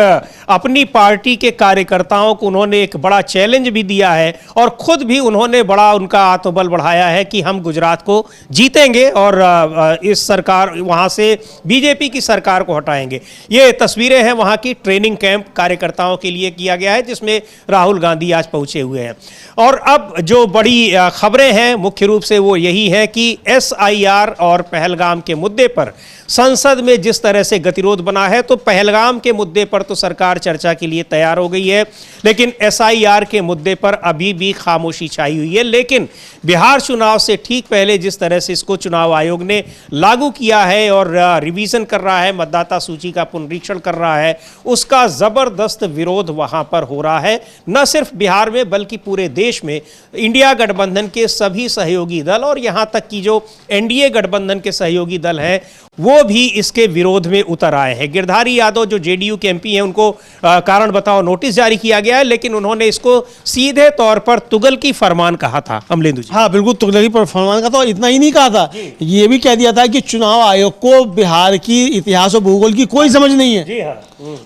अपनी पार्टी के कार्यकर्ताओं को उन्होंने एक बड़ा चैलेंज भी दिया है, और खुद भी उन्होंने बड़ा उनका आत्मबल बढ़ाया है कि हम गुजरात को जीतेंगे और इस सरकार, वहां से बीजेपी की सरकार को हटाएंगे। ये तस्वीरें हैं वहां की, ट्रेनिंग कैंप कार्यकर्ताओं के लिए किया गया है जिसमें राहुल गांधी आज पहुंचे हुए हैं। और अब जो बड़ी खबरें हैं मुख्य रूप से वो यही है कि SIR और पहलगाम के मुद्दे पर संसद में जिस तरह से गतिरोध बना है, तो पहलगाम के मुद्दे पर तो सरकार चर्चा के लिए तैयार हो गई है, लेकिन SIR के मुद्दे पर अभी भी खामोशी छाई हुई है। लेकिन बिहार चुनाव से ठीक पहले जिस तरह से इसको चुनाव आयोग ने लागू किया है और रिवीजन कर रहा है, मतदाता सूची का पुनरीक्षण कर रहा है, उसका जबरदस्त विरोध वहां पर हो रहा है। न सिर्फ बिहार में बल्कि पूरे देश में इंडिया गठबंधन के सभी सहयोगी दल और यहां तक कि जो एनडीए गठबंधन के सहयोगी दल हैं वो भी इसके विरोध में उतर आए हैं। गिरधारी यादव जो जेडीयू के एमपी हैं उनको कारण बताओ नोटिस जारी किया गया है, लेकिन उन्होंने इसको सीधे तौर पर तुगलकी फरमान कहा था। अमलेंदु जी, हाँ बिल्कुल तुगलकी पर फरमान का तो इतना ही नहीं कहा था, ये भी कह दिया था कि चुनाव आयोग को बिहार की इतिहास और भूगोल की कोई समझ नहीं है। जी हाँ।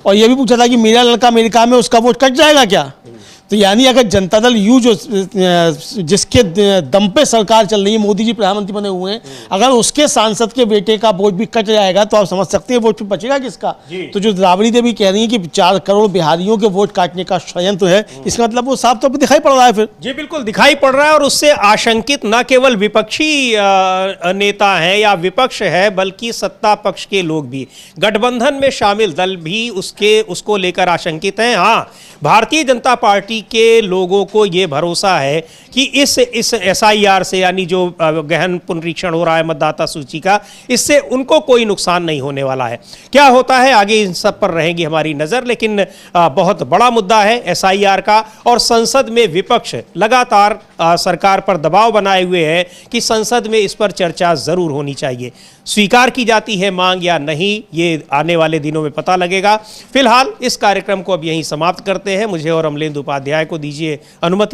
और ये भी पूछा था कि मेरा लड़का अमेरिका में, उसका वोट कट जाएगा क्या? तो यानी अगर जनता दल यू जो जिसके दम पे सरकार चल रही है, मोदी जी प्रधानमंत्री बने हुए हैं, अगर उसके सांसद के बेटे का वोट भी कट जाएगा तो आप समझ सकते हैं वोट पे बचेगा किसका। तो जो राबड़ी देवी कह रही है कि 4 करोड़ बिहारियों के वोट काटने का षड्यंत्र है, इसका मतलब वो साफ तौर पर दिखाई पड़ रहा है। फिर जी बिल्कुल दिखाई पड़ रहा है और उससे आशंकित न केवल विपक्षी नेता है या विपक्ष है बल्कि सत्ता पक्ष के लोग भी, गठबंधन में शामिल दल भी उसको लेकर आशंकित हैं। हाँ, भारतीय जनता पार्टी के लोगों को यह भरोसा है कि इस SIR से, यानी जो गहन पुनरीक्षण हो रहा है मतदाता सूची का, इससे उनको कोई नुकसान नहीं होने वाला है। क्या होता है आगे इन सब पर रहेगी हमारी नजर, लेकिन बहुत बड़ा मुद्दा है SIR का और संसद में विपक्ष लगातार सरकार पर दबाव बनाए हुए है कि संसद में इस पर चर्चा जरूर होनी चाहिए। स्वीकार की जाती है मांग या नहीं, ये आने वाले दिनों में पता लगेगा। फिलहाल इस कार्यक्रम को अब यहीं समाप्त करते हैं। मुझे और अमलेंदु उपाध्याय को दीजिए अनुमति।